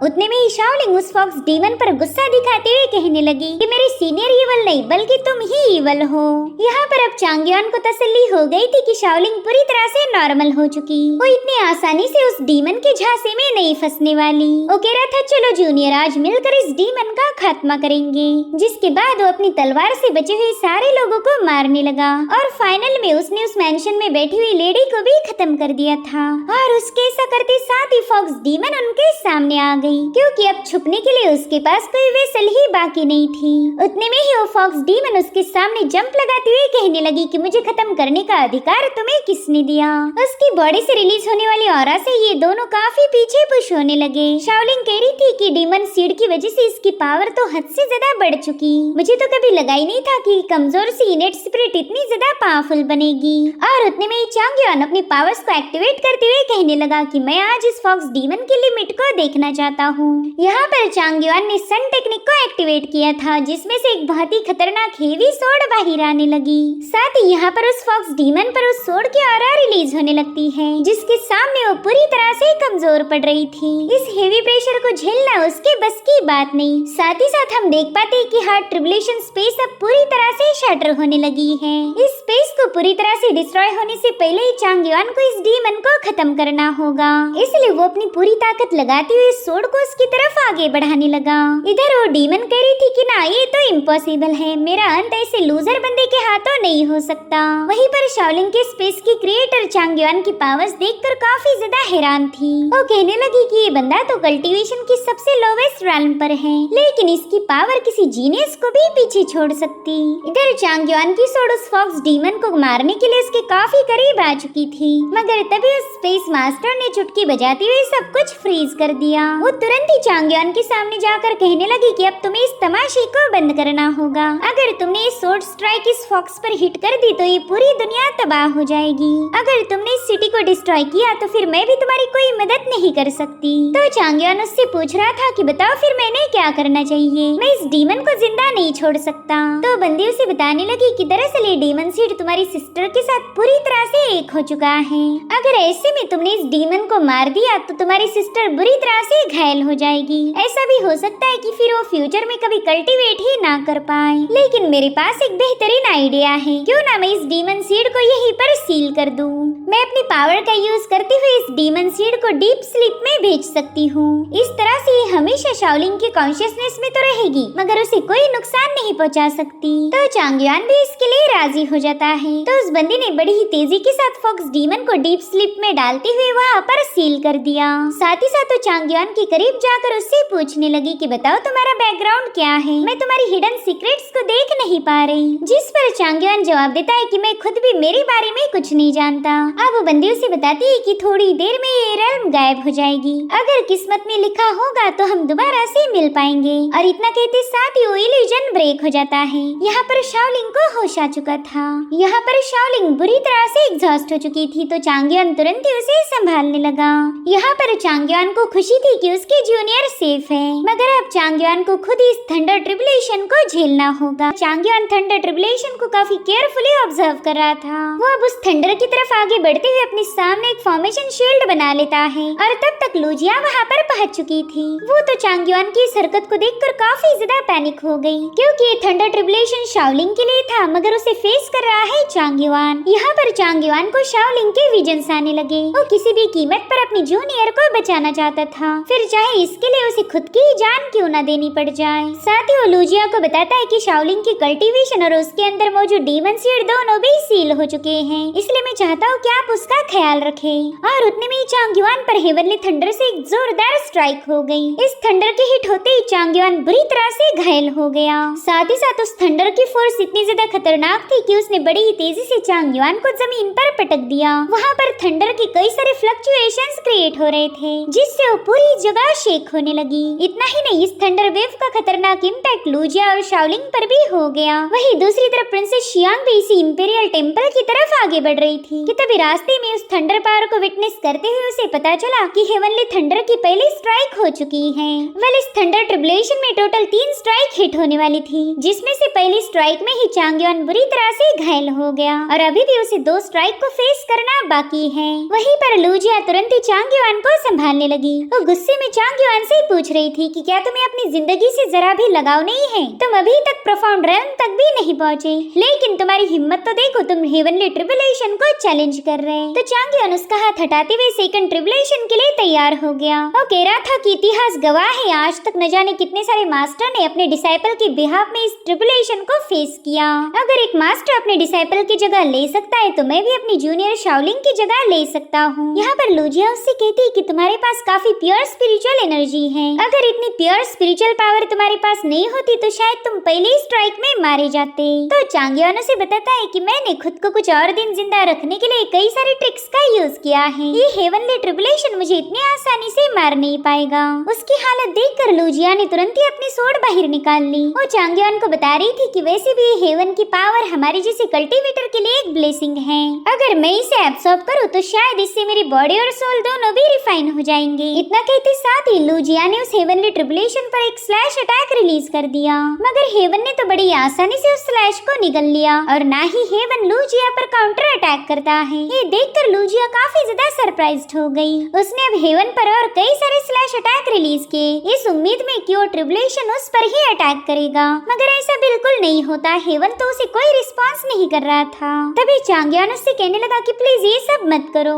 उतने में ही शाओलिंग उस फॉक्स डीमन पर गुस्सा दिखाते हुए कहने लगी कि मेरे सीनियर ईवल नहीं बल्कि तुम ही ईवल हो। यहाँ पर अब चांगयुआन को तसल्ली हो गई थी कि शाओलिंग पूरी तरह से नॉर्मल हो चुकी, वो इतनी आसानी से उस डीमन के झांसे में नहीं फंसने वाली। वो कह रहा था चलो जूनियर आज मिलकर इस डीमन का खात्मा करेंगे। जिसके बाद वो अपनी तलवार से बचे हुए सारे लोगों को मारने लगा और फाइनल में उसने उस मैंशन में बैठी हुई लेडी को भी खत्म कर दिया था। और उसके ऐसा करते साथ ही फॉक्स डीमन उनके सामने आ गई क्योंकि अब छुपने के लिए उसके पास कोई वेसल ही बाकी नहीं थी। उतने में ही वो फॉक्स डीमन उसके सामने जंप लगाते हुए कहने लगी कि मुझे खत्म करने का अधिकार तुम्हें किसने दिया। उसकी बॉडी से रिलीज होने वाली ऑरा से ये दोनों काफी पीछे पुश होने लगे। शाओलिंग कह रही थी कि डीमन सीड की वजह से इसकी पावर तो हद से ज्यादा बढ़ चुकी। मुझे तो कभी लगा ही नहीं था कि कमजोर सी इनेट स्पिरिट इतनी ज्यादा पावरफुल बनेगी। और उतने में ही चांगयुआन अपनी पावर्स को एक्टिवेट करते हुए कहने लगा कि मैं आज इस फॉक्स डीमन की लिमिट को देखना चाहता हूँ। यहाँ पर चांगयुआन ने सन टेक्निक को एक्टिवेट किया था जिसमें से एक बहुत ही खतरनाक हेवी सोड बाहर आने लगी। साथ ही यहाँ पर उस फॉक्स डीमन पर उस सोड की ऑरा रिलीज होने लगती है जिसके सामने वो पूरी तरह से कमजोर पड़ रही थी। इस हेवी प्रेशर को झेलना उसके बस की बात नहीं। साथ ही साथ हम देख पाते कि हार्ट ट्रिब्यूलेशन स्पेस अब पूरी तरह से शटर होने लगी है। इस स्पेस को पूरी तरह से डिस्ट्रॉय होने से पहले ही चांगयुआन को इस डीमन को खत्म करना होगा, इसलिए वो अपनी पूरी ताकत लगाते हुए सोड को उसकी तरफ आगे बढ़ाने लगा। इधर वो डीमन कह रही थी कि ना ये तो इम्पॉसिबल है, मेरा अंत ऐसे लूजर बंदे के हाथों नहीं हो सकता। वहीं पर शाओलिंग के स्पेस की क्रिएटर चांगयुआन की पावर्स देखकर काफी ज्यादा हैरान थी। वो कहने लगी कि ये बंदा तो कल्टीवेशन की सबसे लोवेस्ट रैंक पर है, लेकिन इसकी पावर किसी जीनियस को भी पीछे छोड़ सकती। इधर चांगयुआन की सोड उस फॉक्स डीमन को मारने के लिए उसके काफी करीब आ चुकी थी, मगर तभी उस स्पेस मास्टर ने चुटकी बजाते हुए सब कुछ फ्रीज कर दिया। वो तुरंत ही चांगयुआन के सामने जाकर कहने लगी कि अब तुम्हें इस तमाशे को बंद करना होगा। अगर तुमने इस सोर्ड स्ट्राइक इस फॉक्स पर हिट कर दी तो ये पूरी दुनिया तबाह हो जाएगी। अगर तुमने इस सिटी को डिस्ट्रॉय किया तो फिर मैं भी तुम्हारी कोई मदद नहीं कर सकती। तो चांगयुआन उससे पूछ रहा था कि बताओ फिर मैंने क्या करना चाहिए, मैं इस डीमन को जिंदा नहीं छोड़ सकता। तो बंदी उसे बताने लगी कि दरअसल ये डीमन सीड तुम्हारी सिस्टर के साथ पूरी तरह से एक हो चुका है। अगर ऐसे में तुमने इस डीमन को मार दिया तो तुम्हारी सिस्टर बुरी तरह से घायल हो जाएगी। ऐसा भी हो सकता है कि फिर वो फ्यूचर में कभी कल्टीवेट ही ना कर पाए। लेकिन मेरे पास एक बेहतरीन आइडिया है, क्यों ना मैं इस डीमन सीड को यहीं पर सील कर दूं। मैं अपनी पावर का यूज करते हुए इस डीमन सीड को डीप स्लीप में भेज सकती हूँ। इस तरह से ये हमेशा शाओलिंग के कॉन्शियसनेस में तो रहेगी मगर उसे कोई नुकसान नहीं पहुँचा सकती। तो चांगयुआन भी इसके लिए राजी हो जाता है। तो उस बंदी ने बड़ी ही तेजी के साथ फॉक्स डीमन को डीप स्लीप में डालते हुए वहाँ पर सील कर दिया। साथ ही साथ चांगयुआन के करीब जाकर उससे पूछने लगी कि बताओ तुम्हारा बैकग्राउंड क्या है, मैं तुम्हारी हिडन सीक्रेट्स को देख नहीं पा रही। जिस पर चांगयान जवाब देता है कि मैं खुद भी मेरे बारे में कुछ नहीं जानता। अब वो बंदी उसे बताती है कि थोड़ी देर में ये रेल्म गायब हो जाएगी, अगर किस्मत में लिखा होगा तो हम दोबारा से मिल पाएंगे। और इतना कहते साथ ही वो इल्यूजन ब्रेक हो जाता है। यहाँ पर शाओलिंग को होश आ चुका था। यहाँ पर शाओलिंग बुरी तरह से एग्जॉस्ट हो चुकी थी तो चांगयान तुरंत ही उसे संभालने लगा। यहाँ पर चांगयान को खुशी थी कि उसके जूनियर सेफ है, मगर अब चांगयान को खुद इस थंडर ट्रिबुलेशन को झेलना होगा। चांगयान थंडर ट्रिबुलेशन को काफी केयरफुली ऑब्जर्व कर रहा था। वो अब उस थंडर की तरफ आगे बढ़ते हुए अपने सामने एक फॉर्मेशन शील्ड बना लेता है और तब तक लूजिया वहाँ पर पहुँच चुकी थी। वो तो चांगयान की इस हरकत को देखकर काफी ज्यादा पैनिक हो गई, क्योंकि ये थंडर ट्रिबुलेशन शाओलिंग के लिए था, मगर उसे फेस कर रहा है चांगयान। यहाँ पर चांगयान को शाओलिंग के विजन्स आने लगे। वो किसी भी कीमत पर अपनी जूनियर को बचाना चाहता था, फिर चाहे इसके लिए उसे खुद की जान क्यों न देनी पड़ जाए। साथ ही वो लूजिया को बताता है कि शाओलिंग की कल्टीवेशन और उसके अंदर मौजूद डीमन सीड दोनों भी सील हो चुके हैं, इसलिए मैं चाहता हूँ कि आप उसका ख्याल रखें। और उतने में चांगयान पर हेवनली थंडर से एक जोरदार स्ट्राइक हो गई। इस थंडर के हिट होते ही चांगयान बुरी तरह से घायल हो गया। साथ ही साथ उस थंडर की फोर्स इतनी ज्यादा खतरनाक थी कि उसने बड़ी ही तेजी से चांगयान को जमीन पर पटक दिया। वहाँ पर थंडर के कई सारे फ्लक्चुएशंस क्रिएट हो रहे थे, जिससे वो पूरी जगह शेक होने लगी। इतना ही नहीं, इस थंडर वेव का खतरनाक इम्पैक्ट लूजिया और शाओलिंग पर भी हो गया। वहीं दूसरी तरफ प्रिंसेस शियांग भी इसी इंपीरियल टेम्पल की तरफ आगे बढ़ रही थी कि तभी रास्ते में उस थंडर पावर को विटनेस करते हुए उसे पता चला कि हेवनली थंडर की पहली स्ट्राइक हो चुकी है। वेल, इस थंडर ट्रिबुलेशन में टोटल 3 स्ट्राइक हिट होने वाली थी, जिसमें से पहली स्ट्राइक में ही चांगयान बुरी तरह से घायल हो गया और अभी भी उसे 2 स्ट्राइक को फेस करना बाकी है। वहीं पर लूजिया तुरंत ही चांगयान को संभालने लगी। वो गुस्से में चांगयान से पूछ रही थी कि क्या तुम्हें अपनी जिंदगी से जरा भी लगाव नहीं है? तुम अभी तक प्रोफाउंड रेल्म तक भी नहीं पहुँचे, लेकिन तुम्हारी हिम्मत तो देखो, तुम हेवनली ट्रिबुलेशन को चैलेंज कर रहे। तो चांगयान उसका हाथ हटाते हुए सेकंड ट्रिबुलेशन के लिए तैयार हो गया। वो कह रहा था कि इतिहास गवाह है, आज तक न जाने कितने सारे मास्टर ने अपने डिसाइपल के बिहाफ में इस ट्रिबुलेशन को फेस किया। अगर एक मास्टर अपने डिसाइपल की जगह ले सकता है तो मैं भी अपनी जूनियर शाओलिंग की जगह ले सकता हूँ। यहाँ पर लूजिया उससे कहती है कि तुम्हारे पास काफी प्योर स्पिरिचुअल एनर्जी है, अगर इतनी प्योर स्पिरिचुअल पावर तुम्हारे पास नहीं होती तो शायद तुम पहले ही स्ट्राइक में मारे जाते। तो चांगयान उसे बताता है कि मैंने खुद को कुछ और दिन जिंदा रखने के लिए कई सारे ट्रिक्स का यूज किया है, ये हेवनली ट्रिबुलेशन मुझे इतनी आसानी से मार नहीं पाएगा। उसकी हालत देखकर लूजिया ने तुरंत ही अपनी सोड बाहर निकाल ली। वो चांगयान को बता रही थी कि वैसे भी हेवन की पावर हमारे जैसे कल्टीवेटर के लिए एक ब्लेसिंग है, अगर मैं इसे एब्सॉर्ब करूँ तो शायद इससे मेरी बॉडी और सोल दोनों भी रिफाइन हो जाएंगे। इतना कहते साथ ही लूजिया ने उस हेवनली ट्रिबुलेशन पर एक स्लैश अटैक रिलीज कर दिया, मगर हेवन ने तो बड़ी आसानी से उस स्लैश को निगल लिया और ना ही हेवन लूजिया पर काउंटर अटैक करता है। ये देखकर लूजिया काफी ज्यादा सरप्राइज्ड हो गई। उसने अब हेवन पर और कई सारे स्लैश अटैक रिलीज किए, इस उम्मीद में कि वो ट्रिबुलेशन उस पर ही अटैक करेगा, मगर ऐसा बिल्कुल नहीं होता। हेवन तो उसे कोई रिस्पॉन्स नहीं कर रहा था। तभी चांगयान उससे कहने लगा कि प्लीज ये सब मत करो,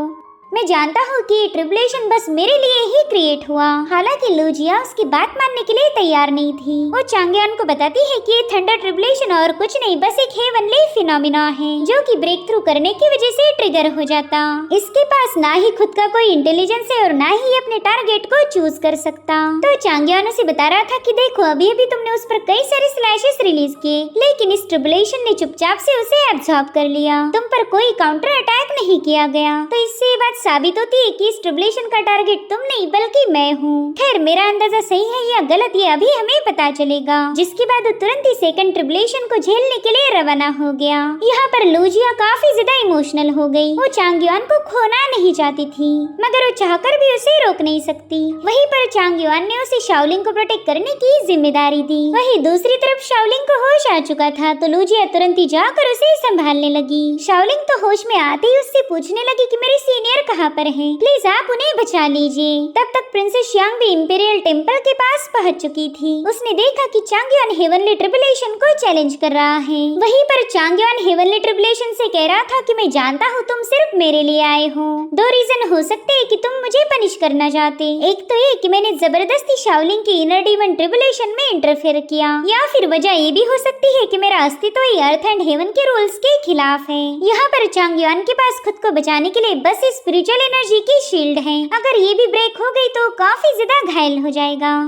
मैं जानता हूँ कि ट्रिबुलेशन बस मेरे लिए ही क्रिएट हुआ। हालांकि लूजिया उसकी बात मानने के लिए तैयार नहीं थी। वो चांगयान को बताती है कि ये थंडर ट्रिबुलेशन और कुछ नहीं, बस एक हेवनली फिनोमिना है जो कि ब्रेक थ्रू करने की वजह से ट्रिगर हो जाता। इसके पास ना ही खुद का कोई इंटेलिजेंस है और ना ही अपने टारगेट को चूज कर सकता। तो चांगयान उसे बता रहा था कि देखो, अभी अभी तुमने उस पर कई सारे स्लैशेस रिलीज किए, लेकिन इस ट्रिबुलेशन ने चुपचाप से उसे एब्सॉर्ब कर लिया। तुम पर कोई काउंटर अटैक नहीं किया गया, तो इससे बात साबित होती है कि इस ट्रिबुलेशन का टारगेट तुम नहीं बल्कि मैं हूँ। खैर, मेरा अंदाजा सही है या गलत ये अभी हमें पता चलेगा। जिसके बाद वो तुरंत ही सेकंड ट्रिबुलेशन को झेलने के लिए रवाना हो गया। यहाँ पर लूजिया काफी ज्यादा इमोशनल हो गई। वो चांगयान को खोना नहीं चाहती थी, मगर वो चाहकर भी उसे रोक नहीं सकती। वहीं पर चांगयान ने उसे शाओलिंग को प्रोटेक्ट करने की जिम्मेदारी दी। वहीं दूसरी तरफ शाओलिंग को होश आ चुका था तो लूजिया तुरंत ही जाकर उसे संभालने लगी। शाओलिंग तो होश में आते ही उससे पूछने लगी कि मेरे सीनियर कहाँ पर हैं? प्लीज आप उन्हें बचा लीजिए। तब तक प्रिंसेस शियांग भी इंपीरियल टेम्पल के पास पहुंच चुकी थी। उसने देखा कि चांगयान हेवनली ट्रिबुलेशन को चैलेंज कर रहा है। वहीं पर चांगयान हेवनली ट्रिबुलेशन से कह रहा था कि मैं जानता हूँ तुम सिर्फ मेरे लिए आए हो। 2 रीजन हो सकते हैं कि तुम मुझे पनिश करना चाहते। एक तो ये कि मैंने जबरदस्ती शाओलिंग की इनर डीमन ट्रिबुलेशन में इंटरफेयर किया, या फिर वजह ये भी हो सकती है कि मेरा अस्तित्व ही अर्थ एंड हेवन के रूल्स के खिलाफ है। यहाँ पर चांगयान के पास खुद को बचाने के लिए बस इस स्पिरिचुअल एनर्जी की शील्ड है। अगर ये भी ब्रेक हो गई तो काफी ज्यादा घायल हो जाएगा।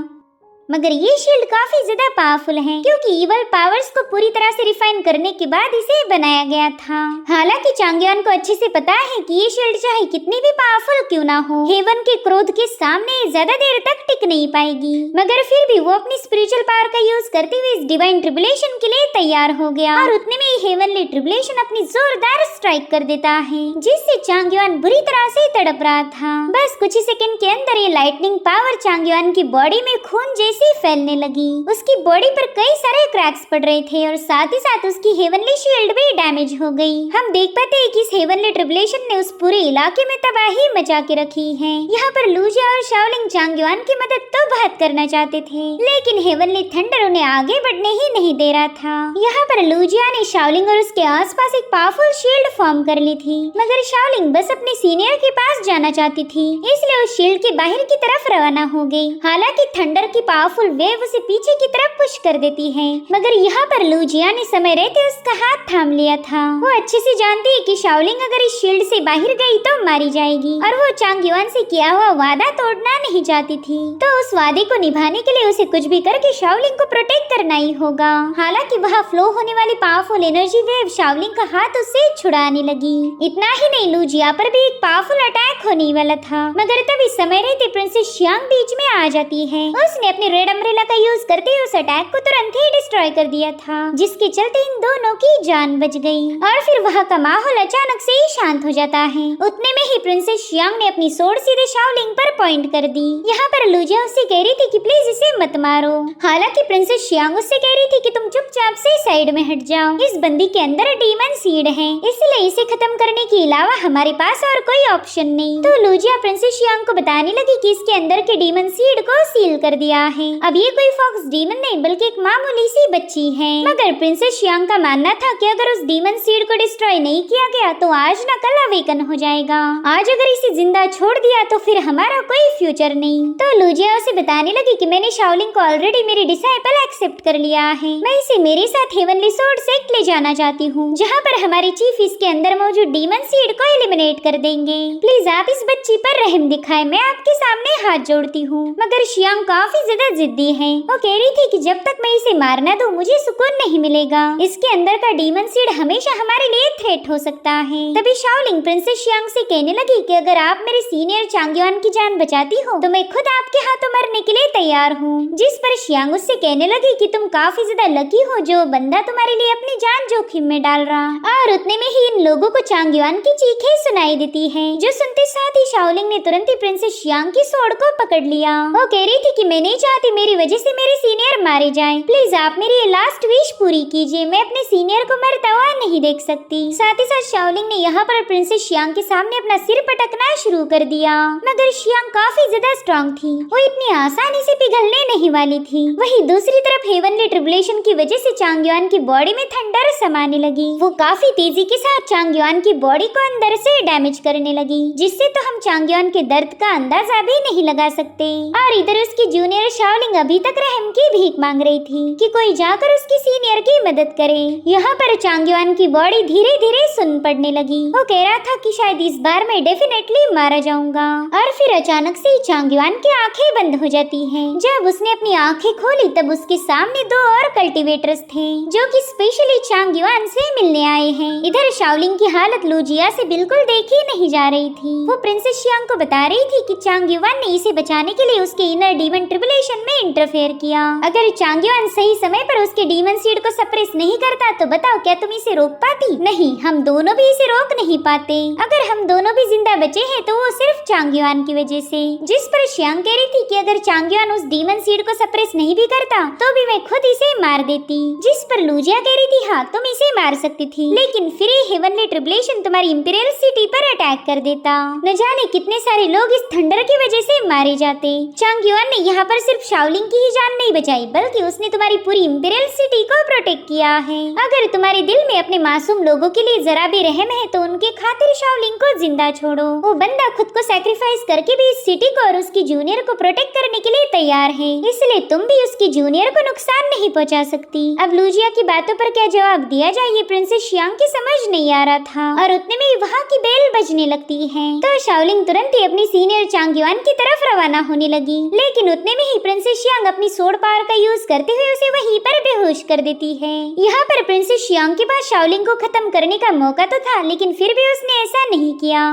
मगर ये शील्ड काफी ज्यादा पावरफुल है क्योंकि इवल पावर्स को पूरी तरह से रिफाइन करने के बाद इसे बनाया गया था। हालांकि चांगयुआन को अच्छे से पता है कि ये शील्ड चाहे कितनी भी पावरफुल क्यों ना हो, हेवन के क्रोध के सामने ज्यादा देर तक टिक नहीं पाएगी। मगर फिर भी वो अपनी स्पिरिचुअल पावर का यूज करते हुए इस डिवाइन ट्रिबुलेशन के लिए तैयार हो गया और उतने में ही हेवनली ट्रिबुलेशन अपनी जोरदार स्ट्राइक कर देता है, जिससे चांगयुआन बुरी तरह से तड़प रहा था। बस कुछ ही सेकंड के अंदर ये लाइटनिंग पावर चांगयुआन की बॉडी में खून जैसी फैलने लगी। उसकी बॉडी पर कई सारे क्रैक्स पड़ रहे थे और साथ ही साथ उसकी हेवनली शील्ड भी डैमेज हो गई। हम देख पाते हैं कि इस हेवनली ट्रिबुलेशन ने उस पूरे इलाके में तबाही मचा के रखी है। यहाँ पर लूजिया और शाओलिंग चांगयुआन की मदद तो बहुत करना चाहते थे, लेकिन हेवनली थंडर उन्हें आगे बढ़ने ही नहीं दे रहा था। यहाँ पर लूजिया ने शाओलिंग और उसके आसपास एक पावरफुल शील्ड फॉर्म कर ली थी, मगर शाओलिंग बस अपने सीनियर के पास जाना चाहती थी, इसलिए उस शील्ड के बाहर की तरफ रवाना हो गई। हालांकि थंडर की पावरफुल वेव उसे पीछे की तरफ पुश कर देती है, मगर यहाँ पर लूजिया ने समय रहते उसका हाथ थाम लिया था। वो अच्छे से जानती है कि शाओलिंग अगर इस शील्ड से बाहर गई तो मारी जाएगी और वो चांगयुआन से किया हुआ वादा तोड़ना नहीं चाहती थी, तो उस वादे को निभाने के लिए उसे कुछ भी करके शाओलिंग को प्रोटेक्ट करना ही होगा। हालांकि वहाँ फ्लो होने वाली पावरफुल एनर्जी वेव शाओलिंग का हाथ उससे छुड़ाने लगी। इतना ही नहीं, लूजिया पर भी एक पावरफुल अटैक होने वाला था, मगर तभी समय रहते प्रिंसेस शियांग बीच में आ जाती है। उसने अपने रेड अम्ब्रेला का यूज करते हुए उस अटैक को तुरंत ही डिस्ट्रॉय कर दिया था, जिसके चलते इन दोनों की जान बच गई और फिर वहाँ का माहौल अचानक से ही शांत हो जाता है। उतने में ही प्रिंसेस शियांग ने अपनी सोर्ड सीधे शाओलिंग पर पॉइंट कर दी। यहाँ पर लूजिया उससे कह रही थी कि प्लीज इसे मत मारो। हालांकि प्रिंसेस शियांग उससे कह रही थी कि तुम चुपचाप से साइड में हट जाओ, इस बंदी के अंदर डीमन सीड है, इसलिए इसे खत्म करने के अलावा हमारे पास और कोई ऑप्शन नहीं। तो लूजिया प्रिंसेस शियांग को बताने लगी कि इसके अंदर के डीमन सीड को सील कर दिया है। अब ये कोई फॉक्स डीमन नहीं बल्कि एक मामूली सी बच्ची है। मगर प्रिंसेस शियांग का मानना था कि अगर उस डीमन सीड को डिस्ट्रॉय नहीं किया गया तो आज न कल अवेकन हो जाएगा। आज अगर इसे जिंदा छोड़ दिया तो फिर हमारा कोई फ्यूचर नहीं। तो लूजिया उसे बताने लगी कि मैंने शाओलिंग को ऑलरेडी मेरी डिसाइपल एक्सेप्ट कर लिया है। मैं इसे मेरे साथ हेवनली सोर्ड सेक्ट ले जाना चाहती हूँ, जहाँ पर हमारे चीफ इसके अंदर मौजूद डीमन सीड को एलिमिनेट कर देंगे। प्लीज आप इस बच्ची पर रहम दिखाएं, मैं आपके सामने हाथ जोड़ती हूँ। मगर शियांग काफी ज्यादा जिद्दी है। वो कह रही थी कि जब तक मैं इसे मारना दूं मुझे सुकून नहीं मिलेगा। इसके अंदर का डीमन सीड हमेशा हमारे लिए थ्रेट हो सकता है। तभी शाओलिंग प्रिंसेस शियांग से कहने लगी कि अगर आप मेरे सीनियर चांगयुआन की जान बचाती हो तो मैं खुद आपके हाथों मरने के लिए तैयार हूँ। जिस पर शियांग उससे कहने लगी कि तुम काफी ज्यादा लकी हो जो बंदा तुम्हारे लिए अपनी जान जोखिम में डाल रहा। और उतने में ही इन लोगों को चांगयुआन की चीखें सुनाई देती है, जो सुनते साथ ही शाओलिंग ने तुरंत ही प्रिंसेस शियांग की सोर्ड को पकड़ लिया। वो कह रही थी कि मैं नहीं चाहती मेरी वजह से मेरे सीनियर मारे जाएं। प्लीज आप मेरी ये लास्ट विश पूरी कीजिए, मैं अपने सीनियर को मरता हुआ नहीं देख सकती। साथ ही साथ शाओलिंग ने यहाँ पर प्रिंसेस शियांग के सामने अपना सिर पटकना शुरू कर दिया। मगर शियांग काफी ज्यादा स्ट्रॉन्ग थी, वो इतनी आसानी से पिघलने नहीं वाली थी। वहीं दूसरी तरफ हेवनली ट्रिबुलेशन की वजह से चांगयुआन की बॉडी में थंडर समाने लगी। वो काफी तेजी के साथ चांगयुआन की बॉडी को अंदर से डैमेज करने लगी, जिससे तो हम चांगयुआन के दर्द का अंदाजा भी नहीं लगा सकते। और इधर उसकी जूनियर शाओलिंग अभी तक रहम की भीख मांग रही थी कि कोई जाकर उसकी सीनियर की मदद करे। यहाँ पर चांगयुआन की बॉडी धीरे धीरे सुन पड़ने लगी। वो कह रहा था कि शायद इस बार मैं डेफिनेटली मारा जाऊंगा। और फिर अचानक से चांगयुआन की आंखें बंद हो जाती हैं। जब उसने अपनी आंखें खोली तब उसके सामने दो और कल्टीवेटर्स थे, जो कि स्पेशली चांगयुआन से मिलने आए हैं। इधर शाओलिंग की हालत लूजिया से बिल्कुल देखी नहीं जा रही थी। वो प्रिंसेस शियांग को बता रही थी कि चांगयुआन ने इसे बचाने के लिए उसके इनर डीमन ट्रिबुलेशन में इंटरफेयर किया। अगर चांगयुआन सही समय पर उसके डीमन सीड को सप्रेस नहीं करता तो बताओ क्या तुम इसे रोक पाती? नहीं, हम दोनों भी इसे रोक नहीं पाते। अगर हम दोनों भी जिंदा बचे हैं तो वो सिर्फ चांगयुआन की वजह से। जिस पर शियांग कह रही थी कि अगर चांगयुआन उस डीमन सीड को सप्रेस नहीं भी करता तो भी मैं खुद इसे मार देती। जिस पर लूजिया कह रही थी हाँ तुम इसे मार सकती थी, लेकिन फिर ये हेवनली ट्रिबुलेशन तुम्हारी इंपीरियल सिटी पर अटैक कर देता। न जाने कितने सारे लोग इस थंडर की वजह से मारे जाते। चांगयुआन ने यहाँ पर सिर्फ शाओलिंग की ही जान नहीं बचाई बल्कि उसने तुम्हारी पूरी इंपीरियल सिटी को प्रोटेक्ट किया है। अगर तुम्हारे दिल में अपने मासूम लोगों के लिए जरा भी रहम है तो उनके खातिर शाओलिंग को जिंदा छोड़ो। वो बंदा खुद को सैक्रिफाइस करके भी इस सिटी को और उसकी जूनियर को प्रोटेक्ट करने के लिए तैयार है, इसलिए तुम भी उसकी जूनियर को नुकसान नहीं पहुंचा सकती। अब लूजिया की बातों पर क्या जवाब दिया जाए ये प्रिंसेस शियांग की समझ नहीं आ रहा था और उतने में वहाँ की बेल बजने लगती है। तो शाओलिंग तुरंत ही अपनी सीनियर चांग युआन की तरफ रवाना होने लगी, लेकिन उतने में ही प्रिंसेस शियांग अपनी सोड पावर का यूज करते हुए उसे वहीं पर बेहोश कर देती है। यहाँ पर प्रिंसेस शियांग के पास शाओलिंग को खत्म करने का मौका तो था, लेकिन फिर भी उसने ऐसा नहीं किया।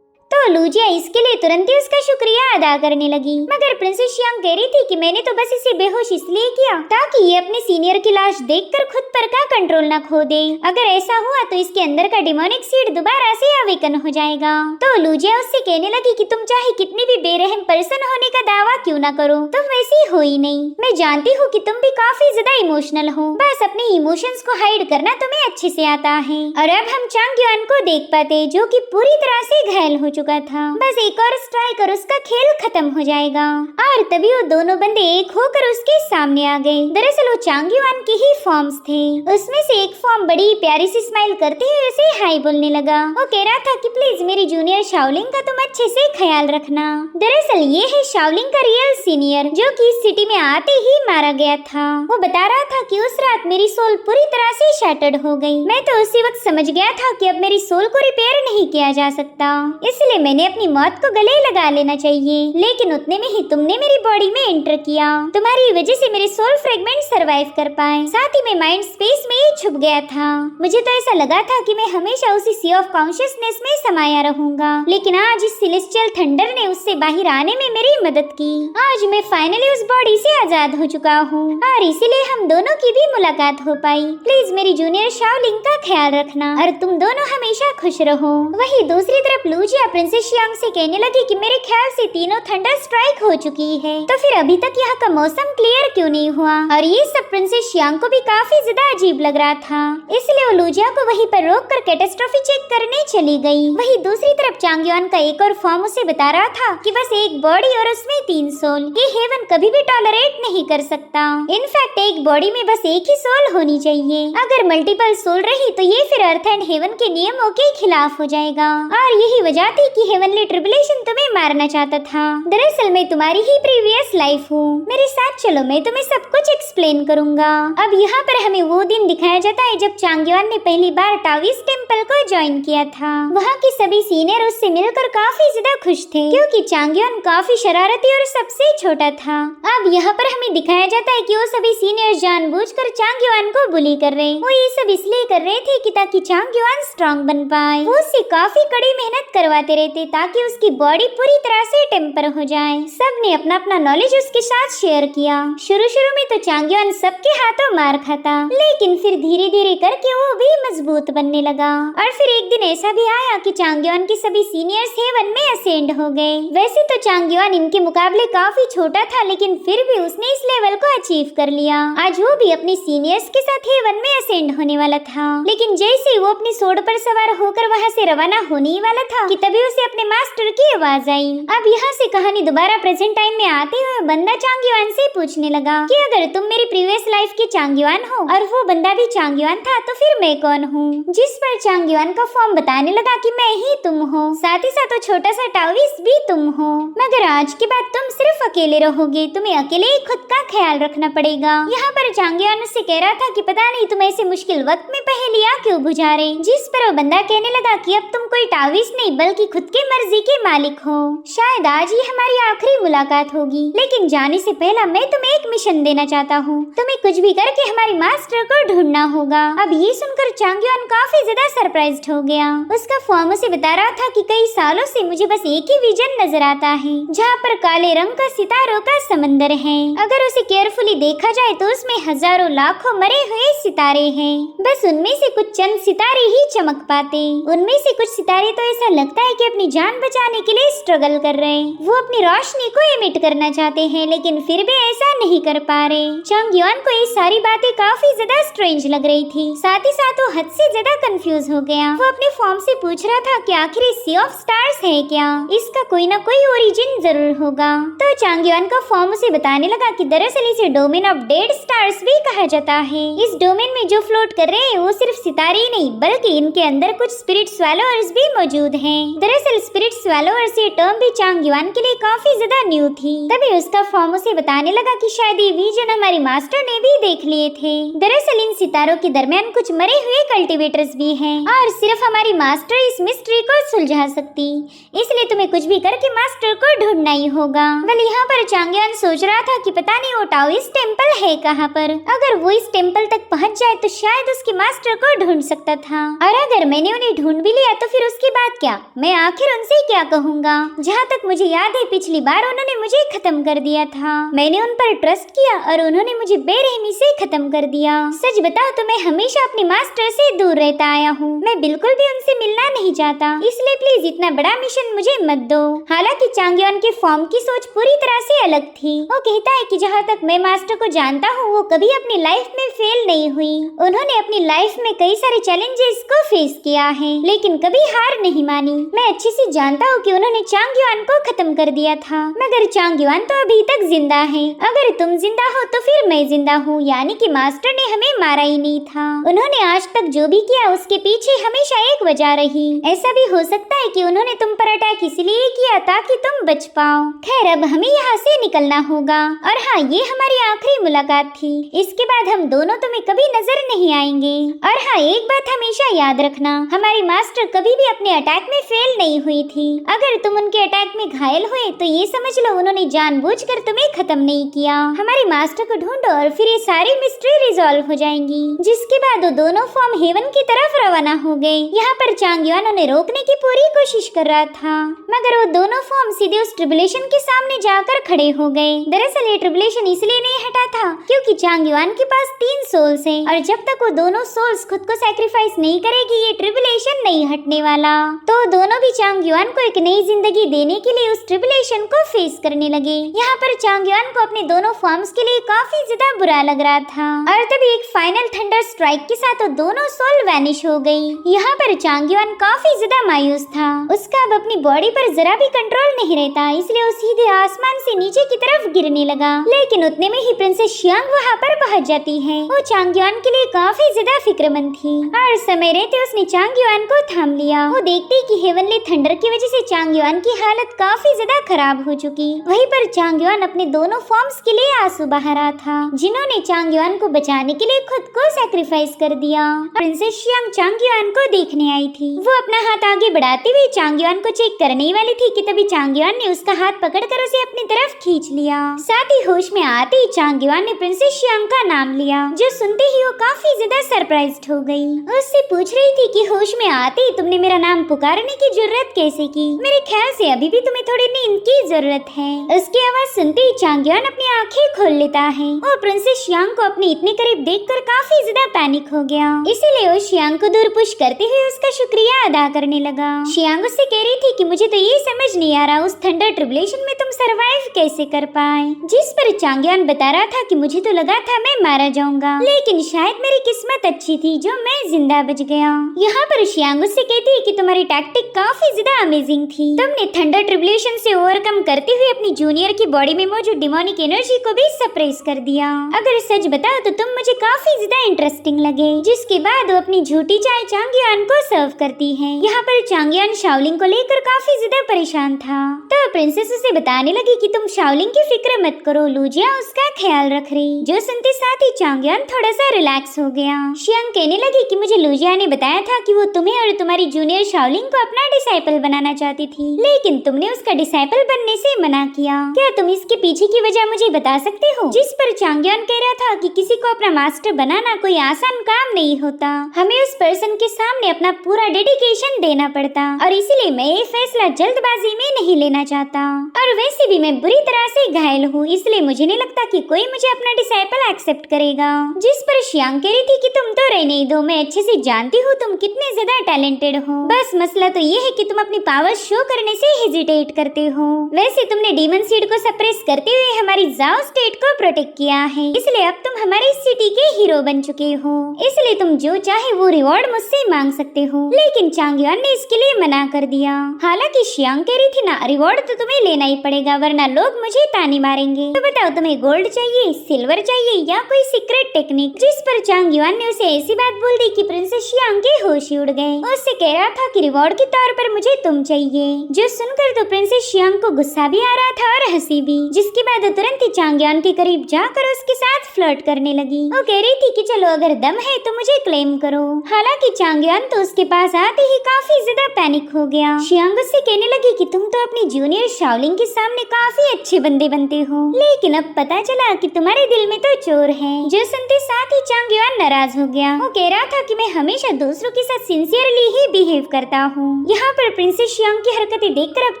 तो लूजिया इसके लिए तुरंत ही उसका शुक्रिया अदा करने लगी, मगर प्रिंसेस शियांग कह रही थी कि मैंने तो बस इसे बेहोश इसलिए किया ताकि ये अपने सीनियर की लाश देखकर खुद पर का कंट्रोल न खो दे। अगर ऐसा हुआ तो इसके अंदर का डिमोनिक सीड दोबारा से अवेकन हो जाएगा। तो लूजिया उससे कहने लगी कि तुम चाहे कितनी भी बेरहम पर्सन होने का दावा क्यों ना करो, तुम वैसी हो ही नहीं। मैं जानती हूँ कि तुम भी काफी ज्यादा इमोशनल हो, बस अपने इमोशंस को हाइड करना तुम्हें अच्छे से आता है। और अब हम चांग युआन को देख पाते जो कि पूरी तरह से घायल हो चुका था। बस एक और स्ट्राइक और उसका खेल खत्म हो जाएगा। और तभी वो दोनों बंदे एक होकर उसके सामने आ गए। दरअसल वो चांग युआन के ही फॉर्म्स थे। उसमें से एक फॉर्म बड़ी प्यारी सी स्माइल करते हुए उसे हाय बोलने लगा। वो कह रहा था कि प्लीज मेरी जूनियर शाओलिंग का तुम अच्छे से ख्याल रखना। दरअसल ये है शाओलिंग का रियल सीनियर जो कि इस सिटी में आते ही मारा गया था। वो बता रहा था कि उस रात मेरी सोल पूरी तरह से शैटर्ड हो गई। मैं तो उसी वक्त समझ गया था कि अब मेरी सोल को रिपेयर नहीं किया जा सकता, इसलिए मैंने अपनी मौत को गले लगा लेना चाहिए। लेकिन उतने में ही तुमने मेरी बॉडी में एंटर किया। तुम्हारी वजह से मेरे सोल फ्रेगमेंट सरवाइव कर पाए, साथ ही मैं माइंड स्पेस में ही छुप गया था। मुझे तो ऐसा लगा था कि मैं हमेशा उसी सी ऑफ कॉन्शियसनेस में समाया रहूंगा, लेकिन आज इस सेलेस्टियल थंडर ने उससे बाहर आने में मेरी मदद की। आज मैं फाइनली उस बॉडी से आजाद हो चुका हूँ और इसीलिए हम दोनों की भी मुलाकात हो पाई। प्लीज मेरी जूनियर शाओलिंग का ख्याल रखना और तुम दोनों हमेशा खुश रहो। वही दूसरी तरफ लूजिया प्रिंसेस शियांग से कहने लगी कि मेरे ख्याल से तीनों थंडर स्ट्राइक हो चुकी है, तो फिर अभी तक यहाँ का मौसम क्लियर क्यों नहीं हुआ। और ये सब प्रिंसेस शियांग को भी काफी ज्यादा अजीब लग रहा था, इसलिए वो लूजिया को वहीं पर रोक कर कैटास्ट्रॉफी चेक करने चली गई। वही दूसरी तरफ चांग युआन का एक और फॉर्म उसे बता रहा था कि बस एक बॉडी और उसमें 3 सोल, ये हेवन कभी भी टॉलरेट नहीं कर सकता। इनफैक्ट एक बॉडी में बस एक ही सोल होनी चाहिए। अगर मल्टीपल सोल रही तो ये फिर अर्थ एंड हेवन के नियमों के खिलाफ हो जाएगा। और यही वजह थी कि हेवनली ट्रिबुलेशन तुम्हें मारना चाहता था। दरअसल मैं तुम्हारी ही प्रीवियस लाइफ हूँ, मेरे साथ चलो, मैं तुम्हें सब कुछ एक्सप्लेन करूंगा। अब यहाँ पर हमें वो दिन दिखाया जाता है जब चांग युआन ने पहली बार टाविस टेम्पल को ज्वाइन किया था। वहाँ के सभी सीनियर उससे मिलकर काफी ज्यादा खुश थे क्योंकि चांग युआन काफी शरारती और सबसे छोटा था। अब यहाँ पर हमें दिखाया जाता है कि वो सभी सीनियर जानबूझकर चांग युआन को बुली कर रहे। वो ये सब इसलिए कर रहे थे कि ताकि चांग युआन स्ट्रॉन्ग बन पाए। वो उससे काफी कड़ी मेहनत करवाते रहते ताकि उसकी बॉडी पूरी तरह से टेम्पर हो जाए। सबने अपना अपना नॉलेज उसके साथ शेयर किया। शुरू में तो चांग युआन सबके हाथों मार खाता, लेकिन फिर धीरे धीरे करके वो भी मजबूत बनने लगा। और फिर एक दिन ऐसा भी आया कि चांग युआन के सभी सीनियर्स हेवन में असेंड हो गए। वैसे तो चांग युआन इनके मुकाबले काफी छोटा था, लेकिन फिर भी उसने इस लेवल को अचीव कर लिया। आज वो भी अपने सीनियर्स के साथ हेवन में असेंड होने वाला था, लेकिन जैसे वो अपनी सोड पर सवार होकर वहाँ से रवाना होने ही वाला था कि तभी उसे अपने मास्टर की आवाज आई। अब यहाँ से कहानी दोबारा प्रेजेंट टाइम में आते हुए बंदा चांग युआन से पूछने लगा कि अगर तुम मेरी प्रीवियस लाइफ के चांग युआन हो और वो बंदा भी चांग युआन था तो फिर मैं कौन हूँ। जिस पर चांग युआन का फॉर्म बताने लगा कि मैं ही तुम हो, साथ ही साथ वो छोटा सा टाविस भी तुम हो, मगर आज के बाद तुम सिर्फ अकेले रहोगे, तुम्हें अकेले ही खुद का ख्याल रखना पड़ेगा। यहाँ पर चांग युआन उससे कह रहा था कि पता नहीं तुम ऐसे मुश्किल वक्त में पहेलियां क्यों बुझा रहे। जिस पर वो बंदा कहने लगा कि अब तुम कोई टाविस नहीं बल्कि खुद की मर्जी के मालिक हो। शायद आज ही हमारी आखिरी मुलाकात होगी, लेकिन जाने से पहला मैं तुम्हें एक मिशन देना चाहता हूँ। तुम्हें कुछ भी करके हमारे मास्टर को ढूंढना होगा। अब ये सुनकर चांग युआन काफी ज्यादा सरप्राइज्ड हो गया। उसका फॉर्म उसे बता रहा था कि कई सालों से मुझे बस एक ही विजन नजर आता है जहाँ पर काले रंग का सितारों का समंदर है। अगर उसे केयरफुली देखा जाए तो उसमें हजारों लाखों मरे हुए सितारे हैं, बस उनमें से कुछ चंद सितारे ही चमक पाते। उनमें से कुछ सितारे तो ऐसा लगता है कि कि अपनी जान बचाने के लिए स्ट्रगल कर रहे हैं। वो अपनी रोशनी को इमिट करना चाहते हैं लेकिन फिर भी ऐसा नहीं कर पा रहे। चांगयुआन को ये सारी बातें काफी ज्यादा स्ट्रेंज लग रही थी, साथ ही साथ वो हद से ज्यादा कंफ्यूज हो गया। वो अपने फॉर्म से पूछ रहा था कि आखिर सी ऑफ स्टार्स है क्या, इसका कोई ना कोई ओरिजिन जरूर होगा। तो चांगयुआन का फॉर्म उसे बताने लगा कि दरअसल इसे डोमेन ऑफ डेड स्टार्स भी कहा जाता है। इस डोमेन में जो फ्लोट कर रहे हैं वो सिर्फ सितारे ही नहीं बल्कि इनके अंदर कुछ स्पिरिट स्वैलोअर्स भी मौजूद हैं। दरअसल स्पिरिट स्वैलोअर्स ये टर्म भी चांगयुआन के लिए काफी ज्यादा न्यू थी। तभी उसका फॉर्म उसे बताने लगा कि शायद ये विजन हमारे मास्टर ने भी देख लिए थे। दरअसल इन सितारों के दरमियान कुछ मरे हुए कल्टीवेटर्स भी हैं और सिर्फ हमारी मास्टर इस मिस्ट्री को सुलझा सकती, इसलिए तुम्हें कुछ भी करके मास्टर को ढूंढना ही होगा। वेल यहाँ पर चांगयुआन सोच रहा था कि पता नहीं वो टाओइस्ट टेम्पल है कहाँ पर। अगर वो इस टेम्पल तक पहुँच जाए तो शायद उसके मास्टर को ढूंढ सकता था, और अगर मैंने उन्हें ढूंढ भी लिया तो फिर उसके बाद क्या, मैं आखिर उनसे क्या कहूँगा। जहाँ तक मुझे याद है पिछली बार उन्होंने मुझे खत्म कर दिया था, मैंने उन पर ट्रस्ट किया और उन्होंने मुझे बेरहमी से खत्म कर दिया। सच बताओ तो मैं हमेशा अपने मास्टर से दूर रहता आया हूँ, मैं बिल्कुल भी उनसे मिलना नहीं चाहता, इसलिए प्लीज इतना बड़ा मिशन मुझे मत दो। हालांकि चांगयुआन के फॉर्म की सोच पूरी तरह से अलग थी। वो कहता है कि जहाँ तक मैं मास्टर को जानता हूँ वो कभी अपनी लाइफ में फेल नहीं हुई। उन्होंने अपनी लाइफ में कई सारे चैलेंजेस को फेस किया है लेकिन कभी हार नहीं मानी। मैं अच्छे से जानता हूँ कि उन्होंने चांगयुआन को खत्म कर दिया था, मगर चांगयुआन तो अभी तक जिंदा है। अगर तुम जिंदा हो तो फिर मैं जिंदा हूँ, यानी कि मास्टर ने हमें मारा ही नहीं था। उन्होंने आज तक जो भी किया उसके पीछे हमेशा एक वजह रही। ऐसा भी हो सकता है कि उन्होंने तुम पर अटैक इसलिए किया ताकि तुम बच पाओ। खैर अब हमें यहाँ से निकलना होगा। और हाँ, ये हमारी आखिरी मुलाकात थी, इसके बाद हम दोनों तुम्हें कभी नजर नहीं आएंगे। और हाँ, एक बात हमेशा याद रखना, हमारी मास्टर कभी भी अपने अटैक में फेल नहीं हुई थी। अगर तुम उनके अटैक में घायल हुए तो ये समझ लो उन्होंने जानबूझकर तुम्हें खत्म नहीं किया। हमारी मास्टर को ढूंढो और फिर ये सारी मिस्ट्री रिजॉल्व हो जाएंगी। जिसके बाद वो दोनों फॉर्म हेवन की तरफ रवाना हो गए। यहाँ पर चांगयुआन उन्हें रोकने की पूरी कोशिश कर रहा था, मगर वो दोनों फॉर्म सीधे उस ट्रिबुलेशन के सामने जाकर खड़े हो गए। दरअसल ये ट्रिबुलेशन इसलिए नहीं हटा था क्योंकि चांगयुआन के पास 3 सोल्स हैं और जब तक वो दोनों सोल्स खुद को सैक्रिफाइस नहीं करेगी ये ट्रिबुलेशन नहीं हटने वाला। तो दोनों भी चांगयुआन को एक नई जिंदगी देने के लिए उस ट्रिबुलेशन को फेस करने लगे। यहाँ पर चांगयुआन को अपने दोनों फॉर्म्स के लिए काफी ज्यादा बुरा लग रहा था और तभी एक फाइनल थंडर स्ट्राइक के साथ वो दोनों सोल वैनिश हो गई। यहाँ पर चांगयुआन काफी ज्यादा मायूस था, उसका अब अपनी बॉडी पर जरा भी कंट्रोल नहीं रहता, इसलिए वो सीधे आसमान से नीचे की तरफ गिरने लगा। लेकिन उतने में ही प्रिंसेस शियांग वहाँ पर पहुँच जाती है। वो चांगयुआन के लिए काफी ज्यादा फिक्रमंद थी और समय रहते उसने चांगयुआन को थाम लिया। वो देखती कि हेवनली थंडर की वजह से चांगयुआन की हालत काफी ज्यादा खराब हो चुकी। वहीं पर चांगयुआन अपने दोनों फॉर्म्स के लिए आंसू बहा रहा था, जिन्होंने चांगयुआन को बचाने के लिए खुद को सैक्रिफाइस कर दिया। प्रिंसेस शियांग चांगयुआन को देखने आई थी। वो अपना हाथ आगे बढ़ाते हुए चांगयुआन को चेक करने वाली थी कि तभी चांगयुआन ने उसका हाथ पकड़कर उसे अपनी तरफ खींच लिया। साथ ही होश में आते ही चांगयुआन ने प्रिंसेस शियांग का नाम लिया, जो सुनते ही वो काफी ज्यादा सरप्राइज्ड हो गई। उससे पूछ रही थी कि होश में आते ही तुमने मेरा नाम पुकारने की जरूरत कैसे की? मेरे ख्याल से अभी भी तुम्हें थोड़ी नींद की जरूरत है। उसकी आवाज सुनते ही चांगयुआन अपनी आंखें खोल लेता है और प्रिंसेस शियांग को अपने इतने करीब देखकर काफी ज्यादा पैनिक हो गया, इसीलिए वो शियांग को दूर पुश करते हुए उसका शुक्रिया अदा करने लगा। शियांग उससे कह रही थी कि मुझे तो ये समझ नहीं आ रहा उस थंडर ट्रिबुलेशन में तुम सरवाइव कैसे कर पाए। जिस पर चांगयुआन बता रहा था कि मुझे तो लगा था मैं मारा जाऊंगा, लेकिन शायद मेरी किस्मत अच्छी थी जो मैं जिंदा बच गया। यहाँ पर शियांग उससे कहती है कि तुम्हारी टैक्टिक काफी ज्यादा अमेजिंग थी, तुमने थंडर ट्रिबुलेशन से ओवरकम करते हुए अपनी जूनियर की बॉडी में मौजूद डिमोनिक एनर्जी को भी सप्रेस कर दिया। अगर सच बताओ तो तुम मुझे काफी ज्यादा इंटरेस्टिंग लगे। जिसके बाद वो अपनी झूठी चाय चांगयुआन को सर्व करती है। यहाँ पर चांगयुआन शाओलिंग को लेकर काफी ज्यादा परेशान था, तो प्रिंसेस उसे बताने लगी कि तुम शाओलिंग की फिक्र मत करो, लूजिया उसका ख्याल रख रही। जो सुनते साथ ही चांगयुआन थोड़ा सा रिलैक्स हो गया। शियांग कहने लगी कि मुझे लूजिया ने बताया था कि वो तुम्हें और तुम्हारी जूनियर शाओलिंग को अपना डिसाइपल बनाना चाहती थी, लेकिन तुमने उसका डिसाइपल बनने से मना किया। क्या तुम इसके पीछे की वजह मुझे बता सकते हो? जिस पर चांगयुआन कह रहा था कि किसी को अपना मास्टर बनाना कोई आसान काम नहीं होता, हमें उस पर्सन के सामने अपना पूरा डेडिकेशन देना पड़ता, और इसीलिए मैं ये फैसला जल्दबाजी में नहीं लेना चाहता। और वैसे भी मैं बुरी तरह से घायल हूँ, इसलिए मुझे नहीं लगता कि कोई मुझे अपना डिसाइपल एक्सेप्ट करेगा। जिस पर शियांग कह रही थी कि तुम तो रहने दो, मैं अच्छे से जानती हूँ तुम कितने ज्यादा टैलेंटेड हो, बस मसला तो ये है कि तुम अपनी पावर शो करने से हेजिटेट करते हो। वैसे तुमने डीमन सीड को सप्रेस करते हुए हमारी जाओ स्टेट को प्रोटेक्ट किया है, इसलिए अब तुम हमारी सिटी के हीरो बन चुके हो। इसलिए तुम जो चाहे वो रिवॉर्ड मुझसे मांग सकते हो। लेकिन चांगयुआन ने इसके लिए मना कर दिया। हालांकि शियांग कह रही थी ना, रिवॉर्ड तो तुम्हें लेना ही पड़ेगा वरना लोग मुझे ताने मारेंगे। तो बताओ तुम्हें गोल्ड चाहिए, सिल्वर चाहिए या कोई सीक्रेट टेक्निक? जिस पर चांगयुआन ने उसे ऐसी बात बोल दी कि प्रिंसेस शियांग के होश ही उड़ गए। उससे कह रहा था कि रिवॉर्ड के तौर पर मुझे तुम चाहिए। जो सुनकर तो प्रिंसेस शियांग को गुस्सा भी आ रहा था और हंसी भी। जिसके बाद तुरंत ही चांगयुआन के करीब जाकर उसके साथ फ्लर्ट करने लगी। वो कह रही थी कि चलो अगर दम है तो मुझे क्लेम करो। हालांकि चांगयुआन तो उसके पास आते ही काफी ज्यादा पैनिक हो गया। शियांग उससे कहने लगी कि तुम तो अपनी जूनियर शाओलिंग के सामने काफी अच्छे बंदे बनते हो, लेकिन अब पता चला कि तुम्हारे दिल में तो चोर है। जो सुनते साथ ही चांगयुआन नाराज हो गया। वो कह रहा था कि मैं हमेशा दूसरों के साथ सिंसियरली ही बिहेव करता हूँ। यहाँ पर प्रिंसेस शियांग की हरकतें देखकर अब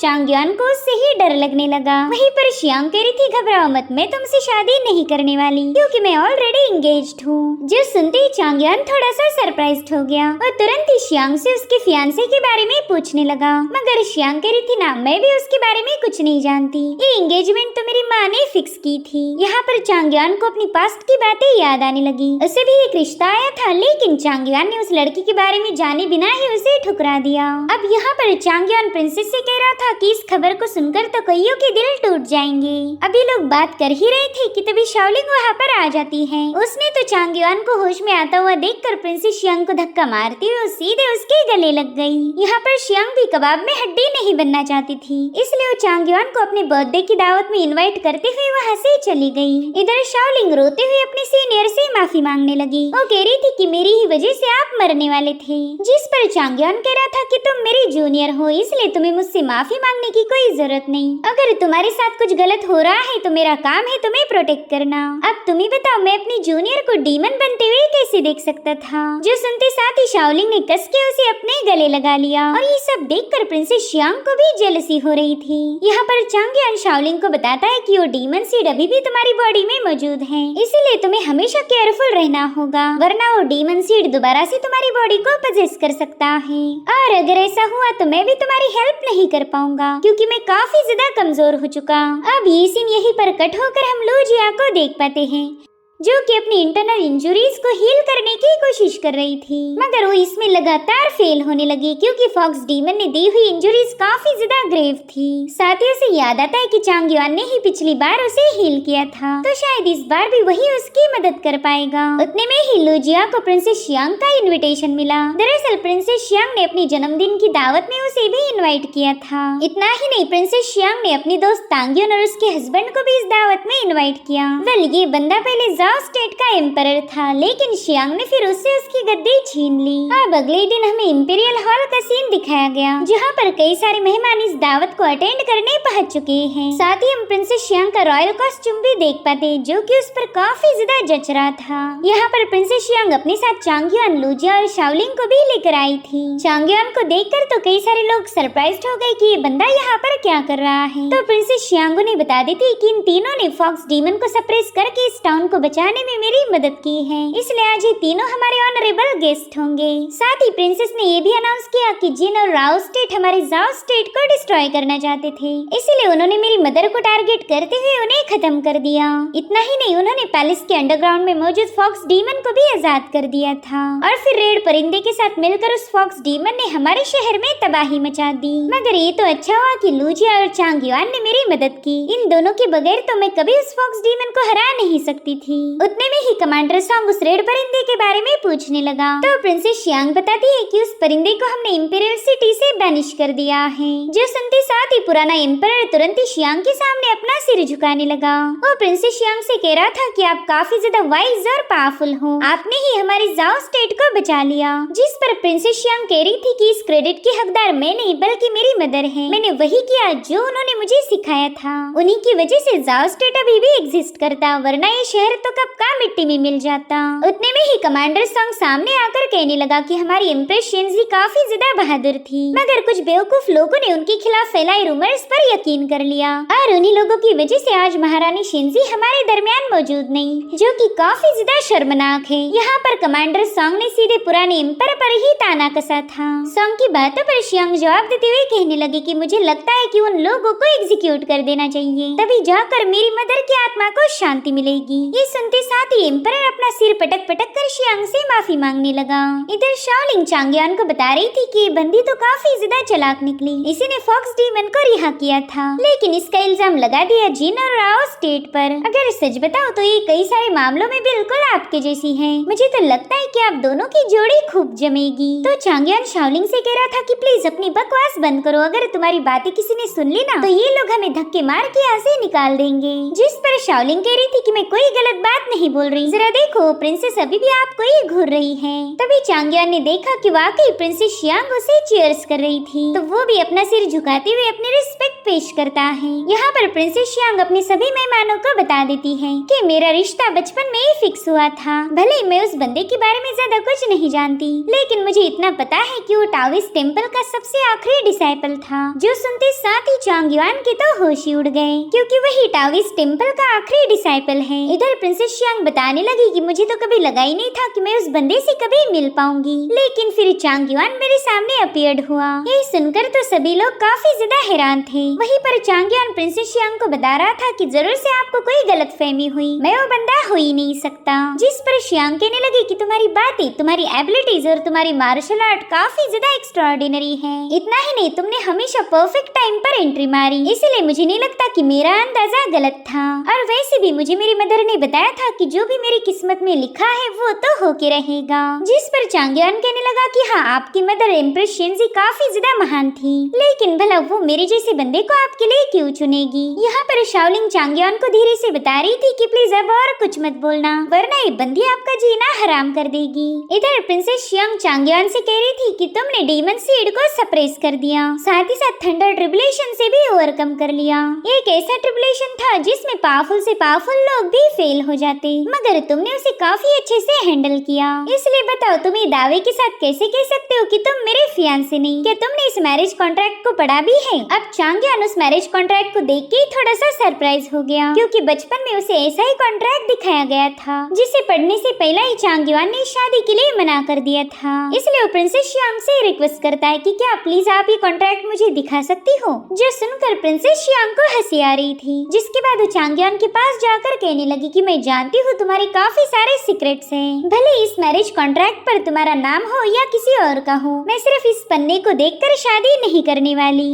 चांगयुआन को उससे ही डर लगने लगा। वहीं पर शियांग कह रही थी घबराओ मत, मैं तुमसे शादी नहीं करने वाली क्योंकि मैं ऑलरेडी एंगेज्ड हूँ। जो सुनते ही चांगयुआन थोड़ा सा सरप्राइज्ड हो गया और तुरंत ही शियांग से उसके फियांसे के बारे में पूछने लगा। मगर शियांग कह रही थी ना, मैं भी उसके बारे में कुछ नहीं जानती। ये एंगेजमेंट तो मेरी माँ ने फिक्स की थी। यहाँ पर चांगयुआन को अपनी पास्ट की बातें याद आने लगी। उसे भी एक रिश्ता आया था, लेकिन चांगयुआन ने उस लड़की के बारे में जाने बिना ही उसे ठुकरा दिया। अब यहाँ पर चांगयुआन प्रिंसेस से कह रहा था कि इस खबर को सुनकर तो कईयों के दिल टूट जाएंगे। अभी लोग बात कर ही रहे थे कि तभी शाओलिंग वहाँ पर आ जाती है। उसने तो चांगयुआन को होश में आता हुआ देखकर प्रिंसेस शियांग को धक्का मारती हुई सीधे उसके गले लग गई। यहाँ पर शियांग भी कबाब में हड्डी नहीं बनना चाहती थी, इसलिए वो चांगयुआन को अपने बर्थडे की दावत में इनवाइट करते हुए वहाँ से चली गई। इधर शाओलिंग रोते हुए अपने सीनियर से माफी मांगने लगी। वो कह रही थी कि मेरी ही वजह से आप मरने वाले थे। जिस पर चांगयुआन कह रहा था कि तुम मेरी जूनियर हो, इसलिए तुम्हें मुझसे माफी मांगने की कोई जरूरत नहीं। अगर तुम्हारे साथ कुछ गलत हो रहा है तो मेरा काम है तुम्हें प्रोटेक्ट करना। अब तुम ही बताओ, मैं अपनी जूनियर को डीमन बनते हुए कैसे देख सकता था? जो सुनते साथ ही शाओलिंग ने कस के उसे अपने गले लगा लिया और ये सब देखकर प्रिंसेस शियांग को भी जेलसी हो रही थी। यहाँ पर चांगयुआन शाओलिंग को बताता है कि वो डीमन सीड अभी भी तुम्हारी बॉडी में मौजूद है, इसीलिए तुम्हें हमेशा केयरफुल रहना होगा वरना वो डीमन सीड दोबारा से तुम्हारी बॉडी को पजेस कर सकता है। और अगर ऐसा हुआ तो मैं भी तुम्हारी हेल्प नहीं कर पाऊंगा क्योंकि मैं काफी ज्यादा कमजोर हो चुका। अब ये सीन यहीं पर कट होकर हम लूजिया को देख पाते हैं जो कि अपनी इंटरनल इंजुरीज को हील करने की कोशिश कर रही थी, मगर वो इसमें लगातार फेल होने लगी क्योंकि फॉक्स डीमन ने दी हुई इंजुरीज काफी ज्यादा ग्रेव थी। साथ ही उसे याद आता है कि चांगयुआन ने ही पिछली बार उसे हील किया था, तो शायद इस बार भी वही उसकी मदद कर पाएगा। उतने में ही लूजिया को प्रिंसेस शियांग का इन्विटेशन मिला। दरअसल प्रिंसेस शियांग ने अपनी जन्मदिन की दावत में उसे भी इन्वाइट किया था। इतना ही नहीं, प्रिंसेस शियांग ने अपनी दोस्त तांगयुन और उसके हस्बैंड को भी इस दावत में इन्वाइट किया। वेल, ये बंदा पहले स्टेट का एम्परर था, लेकिन शियांग ने फिर उससे उसकी गद्दी छीन ली। अब अगले दिन हमें इंपीरियल हॉल का सीन दिखाया गया जहाँ पर कई सारे मेहमान इस दावत को अटेंड करने पहुंच चुके हैं। साथ ही हम प्रिंसेस शियांग का रॉयल कॉस्ट्यूम भी देख पाते जो कि उस पर काफी ज्यादा जच रहा था। यहाँ पर प्रिंसेस शियांग अपने साथ चांगयुआन, लूजिया और शाओलिंग को भी लेकर आई थी। चांगयुआन को देखकर तो कई सारे लोग सरप्राइज्ड हो गए कि ये बंदा यहाँ पर क्या कर रहा है। तो प्रिंसेस शियांग ने बता दी थी कि इन तीनों ने फॉक्स डीमन को सप्रेस करके इस टाउन को बचाने में मेरी मदद की है, इसलिए आज ये तीनों हमारे ऑनरेबल गेस्ट होंगे। साथ ही प्रिंसेस ने ये भी अनाउंस किया कि जिन और राओ स्टेट हमारे जाओ स्टेट को डिस्ट्रॉय करना चाहते थे, इसलिए उन्होंने मेरी मदर को टारगेट करते हुए उन्हें खत्म कर दिया। इतना ही नहीं, उन्होंने पैलेस के अंडरग्राउंड में मौजूद फॉक्स डीमन को भी आजाद कर दिया था और फिर रेड परिंदे के साथ मिलकर उस फॉक्स डीमन ने हमारे शहर में तबाही मचा दी। मगर ये तो अच्छा हुआ कि लूजिया और चांगयुआन ने मेरी मदद की। इन दोनों के बगैर तो मैं कभी उस फॉक्स डीमन को हरा नहीं सकती थी। उतने में ही कमांडर सॉन्ग उस रेड परिंदे के बारे में पूछने लगा, तो प्रिंसेस शियांग बताती है कि उस परिंदे को हमने इंपीरियल सिटी से बैनिश कर दिया है। जो सुनते साथ ही पुराना एम्परर तुरंत ही शियांग के सामने अपना सिर झुकाने लगा। वो प्रिंसेस शियांग से कह रहा था कि आप काफी ज्यादा वाइज और पावरफुल हो, आपने ही हमारी जाओ स्टेट को बचा लिया। जिस पर प्रिंसेस शियांग कह रही थी कि इस क्रेडिट की हकदार मैं नहीं बल्कि मेरी मदर है। मैंने वही किया जो उन्होंने मुझे सिखाया था, उन्हीं की वजह से जाओ स्टेट अभी भी एग्जिस्ट करता, वरना ये शहर तो कप का मिट्टी में मिल जाता। उतने में ही कमांडर सॉन्ग सामने आकर कहने लगा कि हमारी एम्प्रेस शिंजी काफी ज्यादा बहादुर थी, मगर कुछ बेवकूफ लोगों ने उनके खिलाफ फैलाए रूमर्स पर यकीन कर लिया और उन्हीं लोगों की वजह से आज महारानी शिंजी हमारे दरमियान मौजूद नहीं, जो कि काफी ज्यादा शर्मनाक है। यहाँ पर कमांडर सॉन्ग ने सीधे पुराने एम्पर पर ही ताना कसा था। सॉन्ग की बातों पर शियांग जवाब देते हुए कहने लगे कि मुझे लगता है कि उन लोगों को एग्जीक्यूट कर देना चाहिए, तभी जाकर मेरी मदर की आत्मा को शांति मिलेगी। ये सुनते साथ ही एम्पर अपना सिर पटक पटक कर शियांग से माफी मांगने लगा। इधर शाओलिंग चांगयान को बता रही थी कि बंदी तो काफी ज्यादा चालाक निकली, इसी ने फॉक्स डीमन को रिहा किया था, लेकिन इसका इल्जाम लगा दिया जिन और राओ स्टेट पर। अगर सच बताओ तो ये कई सारे मामलों में बिल्कुल आपके जैसी है। मुझे तो लगता है कि आप दोनों की जोड़ी खूब जमेगी। तो चांगयान शाओलिंग से कह रहा था कि प्लीज अपनी बकवास बंद करो, अगर तुम्हारी बातें किसी ने सुन ली ना तो ये लोग हमें धक्के मार के यहाँ से निकाल देंगे। जिस पर शाओलिंग कह रही थी कि मैं कोई गलत बात नहीं बोल रही, जरा देखो प्रिंसेस अभी भी आपको ही घूर रही है। तभी चांगयान ने देखा कि वाकई प्रिंसेस शियांग उसे चीयर्स कर रही थी, तो वो भी अपना सिर झुकाते हुए अपनी रिस्पेक्ट पेश करता है। यहाँ पर प्रिंसेस शियांग अपने सभी मेहमानों को बता देती है कि मेरा रिश्ता बचपन में ही फिक्स हुआ था। भले ही मैं उस बंदे के बारे में ज्यादा कुछ नहीं जानती, लेकिन मुझे इतना पता है कि वो टाविस टेम्पल का सबसे आखिरी डिसाइपल था। जो सुनते साथ ही चांगयान के तो होश ही उड़ गए, क्योंकि वही टाविस टेम्पल का आखिरी डिसाइपल है। इधर प्रिंसेस शियांग बताने लगी कि मुझे तो कभी लगा ही नहीं था कि मैं उस बंदे से कभी मिल पाऊंगी, लेकिन फिर चांगयान मेरे सामने अपीयर्ड हुआ। यही सुनकर तो सभी लोग काफी ज्यादा हैरान थे। वहीं पर चांगयान प्रिंसेस शियांग को बता रहा था कि जरूर से आपको कोई गलतफहमी हुई, मैं वो बंदा हो ही नहीं सकता। जिस पर शियांग कहने लगे कि तुम्हारी बातें, तुम्हारी एबिलिटीज और तुम्हारी मार्शल आर्ट काफी ज्यादा एक्स्ट्राऑर्डिनरी है। इतना ही नहीं, तुमने हमेशा परफेक्ट टाइम पर एंट्री मारी, इसलिए मुझे नहीं लगता कि मेरा अंदाजा गलत था। और वैसे भी मुझे मेरी मदर ने बताया था कि जो भी मेरी किस्मत में लिखा है वो तो होके रहेगा। जिस पर चांगयान कहने लगा कि हाँ, आपकी मदर एम्प्रेस शिंजी काफी ज्यादा महान थी, लेकिन भला वो मेरे जैसे बंदे को आपके लिए क्यों चुनेगी। यहाँ पर शाओलिंग चांगयान को धीरे से बता रही थी कि प्लीज अब और कुछ मत बोलना, वरना ये बंदी आपका जीना हराम कर देगी। इधर प्रिंसेस शियांग चांगयान से कह रही थी कि तुमने डीमन सीड को सप्रेस कर दिया, साथ ही साथ थंडर ट्रिबुलेशन से भी ओवरकम कर लिया। एक ऐसा ट्रिबुलेशन था जिसमें पावरफुल से पावरफुल लोग भी फेल हो जाते, मगर तुमने उसे काफी अच्छे से हैंडल किया। इसलिए बताओ, तुम ये दावे के साथ कैसे कह सकते हो कि तुम मेरे फियांसे नहीं? क्या तुमने इस मैरिज कॉन्ट्रैक्ट को पढ़ा भी है? अब चांगयान उस मैरिज कॉन्ट्रैक्ट को देख के ही थोड़ा सा सरप्राइज हो गया, क्योंकि बचपन में उसे ऐसा ही कॉन्ट्रैक्ट दिखाया गया था, जिसे पढ़ने से पहले ही चांगयान ने शादी के लिए मना कर दिया था। इसलिए वो प्रिंसेस शियांग से रिक्वेस्ट करता है कि क्या प्लीज आप ये कॉन्ट्रैक्ट मुझे दिखा सकती हो। जो सुनकर प्रिंसेस शियांग को हंसी आ रही थी, जिसके बाद वो चांगयान के पास जाकर कहने लगी कि मैं जानती हूँ तुम्हारे काफी सारे सीक्रेट्स हैं, भले इस मैरिज कॉन्ट्रैक्ट पर तुम्हारा नाम हो या किसी और का हो, मैं सिर्फ इस पन्ने को देखकर शादी नहीं करने वाली।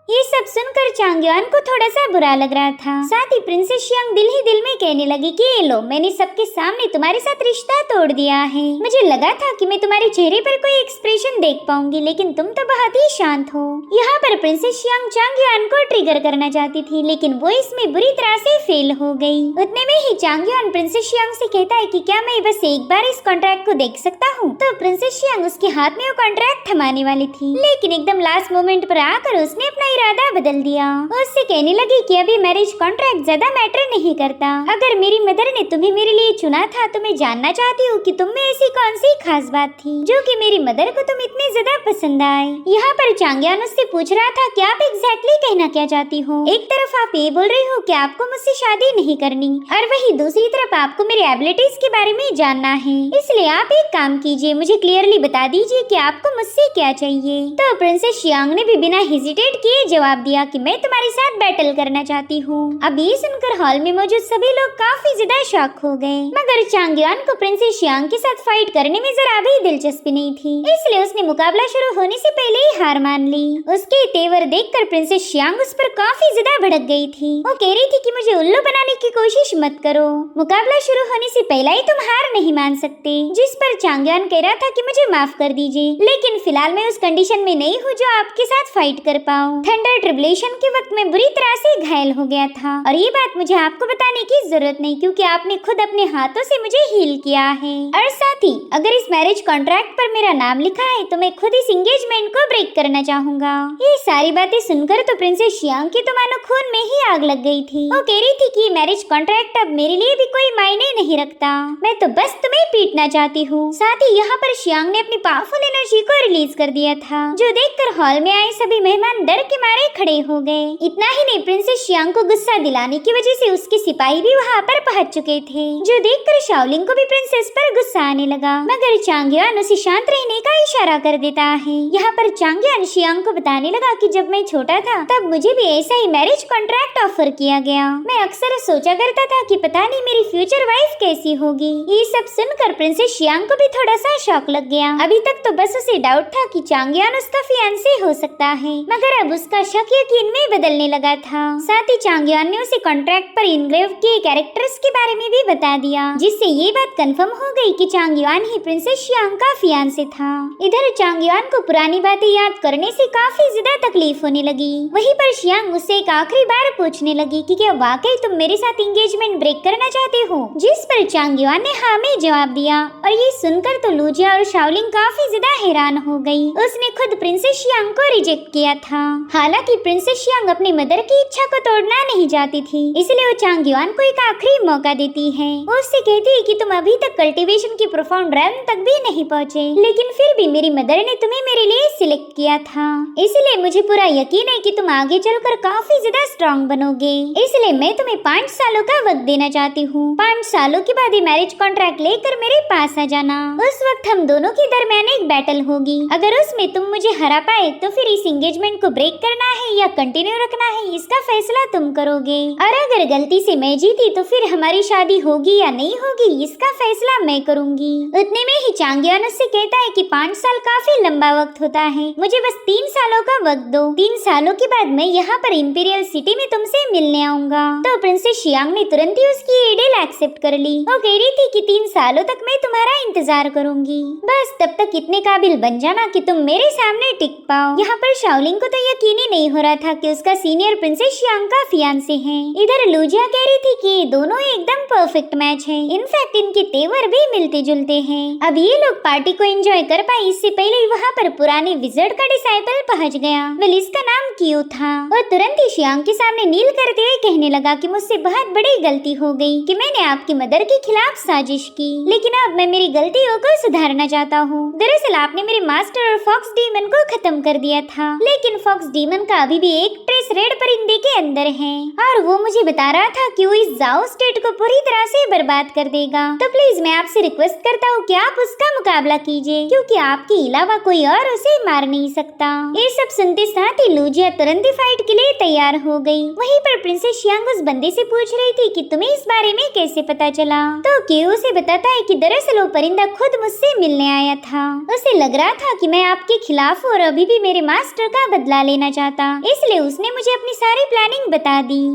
ये सब सुनकर चांगयान को थोड़ा सा बुरा लग रहा था। साथ ही प्रिंसेस शियांग दिल ही दिल में कहने लगी कि ये लो, मैंने सबके सामने तुम्हारे साथ रिश्ता तोड़ दिया है। मुझे लगा था कि मैं तुम्हारे चेहरे पर कोई एक्सप्रेशन देख पाऊंगी, लेकिन तुम तो बहुत ही शांत हो। यहाँ पर प्रिंसेस शियांग चांगयान को ट्रिगर करना चाहती थी, लेकिन वो इसमें बुरी तरह से फेल हो गई। उतने में ही चांगयान प्रिंसेस शियांग से कहता है कि क्या मैं बस एक बार इस कॉन्ट्रैक्ट को देख सकता हूँ। तो प्रिंसेस शियांग उसके हाथ में वो कॉन्ट्रैक्ट थमाने वाली थी, लेकिन एकदम लास्ट मोमेंट पर आकर उसने अपना इरादा बदल दिया। उससे कहने लगी कि अभी मैरिज कॉन्ट्रैक्ट ज्यादा मैटर नहीं करता, अगर मेरी मदर ने तुम्हें मेरे लिए चुना था तो मैं जानना चाहती हूँ कि तुम में ऐसी कौन सी खास बात थी जो कि मेरी मदर को तुम इतनी ज्यादा पसंद आए। यहाँ पर चांगयान उससे पूछ रहा था कि आप एग्जैक्टली कहना क्या चाहती हो। एक तरफ आप ये बोल रही हो कि आपको मुझसे शादी नहीं करनी, और वही दूसरी तरफ आपको मेरी एबिलिटीज के बारे में जानना है। इसलिए आप एक काम कीजिए, मुझे क्लियरली बता दीजिए कि आपको मुझसे क्या चाहिए। तो प्रिंसेस शियांग ने भी बिना हेजिटेट किए जवाब दिया कि मैं तुम्हारे साथ बैटल करना चाहती हूँ। अब ये सुनकर हॉल में मौजूद सभी लोग काफी ज्यादा शॉक हो गए, मगर चांगयान को प्रिंसेस शियांग के साथ फाइट करने में जरा भी दिलचस्पी नहीं थी, इसलिए उसने मुकाबला शुरू होने से पहले ही हार मान ली। उसके तेवर देखकर प्रिंसेस शियांग उस पर काफी ज्यादा भड़क गई थी। वो कह रही थी कि मुझे उल्लू बनाने की कोशिश मत करो, मुकाबला शुरू होने से पहले ही तुम हार नहीं मान सकते। जिस पर चांगयान कह रहा था कि मुझे माफ कर दीजिए, लेकिन फिलहाल मैं उस कंडीशन में नहीं हूँ जो आपके साथ फाइट कर पाऊँ। अंडर ट्रिबुलेशन के वक्त मैं बुरी तरह से घायल हो गया था और ये बात मुझे आपको बताने की जरूरत नहीं क्योंकि आपने खुद अपने हाथों से मुझे हील किया है। और साथ ही अगर इस मैरिज कॉन्ट्रैक्ट पर मेरा नाम लिखा है तो मैं खुद इस एंगेजमेंट को ब्रेक करना चाहूंगा। ये सारी बातें सुनकर तो प्रिंसेस शियांग की तो मानो खून में ही आग लग गई थी। वो कह रही थी कि मैरिज कॉन्ट्रैक्ट अब मेरे लिए भी कोई मायने नहीं रखता, मैं तो बस तुम्हें पीटना चाहती हूँ। साथ ही यहाँ पर शियांग ने अपनी पावरफुल एनर्जी को रिलीज कर दिया था, जो देखकर हॉल में आए सभी मेहमान डर के मारे खड़े हो गए। इतना ही नहीं, प्रिंसेस शियांग को गुस्सा दिलाने की वजह से उसके सिपाही भी वहाँ पर पहुँच चुके थे, जो देखकर शाओलिंग को भी प्रिंसेस पर गुस्सा आने लगा। मगर चांगयान उसे शांत रहने का इशारा कर देता है। यहाँ पर चांगयान शियांग को बताने लगा कि जब मैं छोटा था तब मुझे भी ऐसा ही मैरिज कॉन्ट्रैक्ट ऑफर किया गया। मैं अक्सर सोचा करता था कि पता नहीं मेरी फ्यूचर वाइफ कैसी होगी। ये सब सुनकर प्रिंसेस शियांग को भी थोड़ा सा शॉक लग गया। अभी तक तो बस उसे डाउट था कि चांगयान उसका फियांसे हो सकता है, मगर अब उसका शक यकीन में बदलने लगा था। साथ ही चांगयान ने उसे कॉन्ट्रैक्ट पर इनग्रेव किए कैरेक्टर्स के बारे में भी बता दिया, जिससे ये बात कंफर्म हो गई कि चांगयान ही प्रिंसेस शियांग का फियांसे था। इधर चांगयान को पुरानी बातें याद करने से काफी ज्यादा तकलीफ होने लगी। वहीं पर शियांग उससे एक आखिरी बार पूछने लगी कि क्या वाकई तुम मेरे साथ एंगेजमेंट ब्रेक करना चाहते हो, जिस पर चांगयान ने हाँ में जवाब दिया। और ये सुनकर तो लूजिया और शाओलिंग काफी ज्यादा हैरान हो गई। उसने खुद प्रिंसेस शियांग को रिजेक्ट किया था। हालांकि प्रिंसेस शियांग अपनी मदर की इच्छा को तोड़ना नहीं चाहती थी, इसलिए वो चांगयान को एक आखिरी मौका देती है। वो उससे कहती है कि तुम अभी तक कल्टीवेशन की प्रोफाउंड रैम तक भी नहीं पहुँचे, लेकिन फिर भी मेरी मदर ने तुम्हें मेरे लिए सिलेक्ट किया था, इसलिए मुझे पूरा यकीन है कि तुम आगे चलकर काफी ज्यादा स्ट्रॉन्ग बनोगे। इसलिए मैं तुम्हें 5 सालों का वक्त देना चाहती हूँ। 5 सालों के बाद ये मैरिज कॉन्ट्रैक्ट लेकर मेरे पास आ जाना। उस वक्त हम दोनों के दरमियान एक बैटल होगी। अगर उसमें तुम मुझे हरा पाए तो फिर इस एंगेजमेंट को ब्रेक करना है या कंटिन्यू रखना है, इसका फैसला तुम करोगे। और अगर गलती से मैं जीती तो फिर हमारी शादी होगी या नहीं होगी, इसका फैसला मैं करूंगी। उतने में ही चांगयान उससे कहता है कि 5 साल काफी लंबा वक्त होता है, मुझे बस 3 सालों का वक्त दो। 3 सालों के बाद मैं यहाँ पर इंपीरियल सिटी में तुमसे मिलने आऊंगा। तो प्रिंसेस शियांग ने तुरंत ही उसकी ये डील एक्सेप्ट कर ली। वो कह रही थी कि 3 सालों तक मैं तुम्हारा इंतजार करूंगी, बस तब तक इतने काबिल बन जाना कि तुम मेरे सामने टिक पाओ। यहाँ पर शाओलिंग को तो यकीन ही नहीं हो रहा था कि उसका सीनियर प्रिंसेस शियांग का फियांसे है। इधर लूजिया कह रही थी कि दोनों एकदम परफेक्ट मैच है, इनफैक्ट इनके तेवर भी मिलते जुलते हैं। अब ये लोग पार्टी को एंजॉय कर पाए इससे पहले वहाँ पर पुराने विज़र्ड का डिसाइपल पहुँच गया। वेल इसका नाम क्यू था। वो तुरंत ही शियांग के सामने नील करते हुए कहने लगा कि मुझसे बहुत बड़ी गलती हो गई कि मैंने आपकी मदर के खिलाफ साजिश की, लेकिन अब मैं मेरी गलतियों को सुधारना चाहता हूँ। दरअसल आपने मेरे मास्टर और फॉक्स डीमन को खत्म कर दिया था, लेकिन फॉक्स डीमन का अभी भी एक ट्रेस रेड परिंदे के अंदर है और वो मुझे बता रहा था कि वो इस जाओ स्टेट को पूरी तरह से बर्बाद कर देगा। तो प्लीज मैं आपसे रिक्वेस्ट करता हूँ कि आप उसका मुकाबला कीजिए, क्योंकि आपके अलावा कोई और उसे मार नहीं सकता। ये सब सुनते साथ ही लूजिया तुरंत ही फाइट के लिए तैयार हो गई। वहीं पर प्रिंसेस शियांग उस बंदे से पूछ रही थी कि तुम्हें इस बारे में कैसे पता चला। तो क्यू उसे बताता है कि दरअसल वो परिंदा खुद मुझसे मिलने आया था। उसे लग रहा था कि मैं आपके खिलाफ और अभी भी मेरे मास्टर का बदला लेना चाहता, इसलिए उसने मुझे अपनी सारी प्लानिंग बता दी।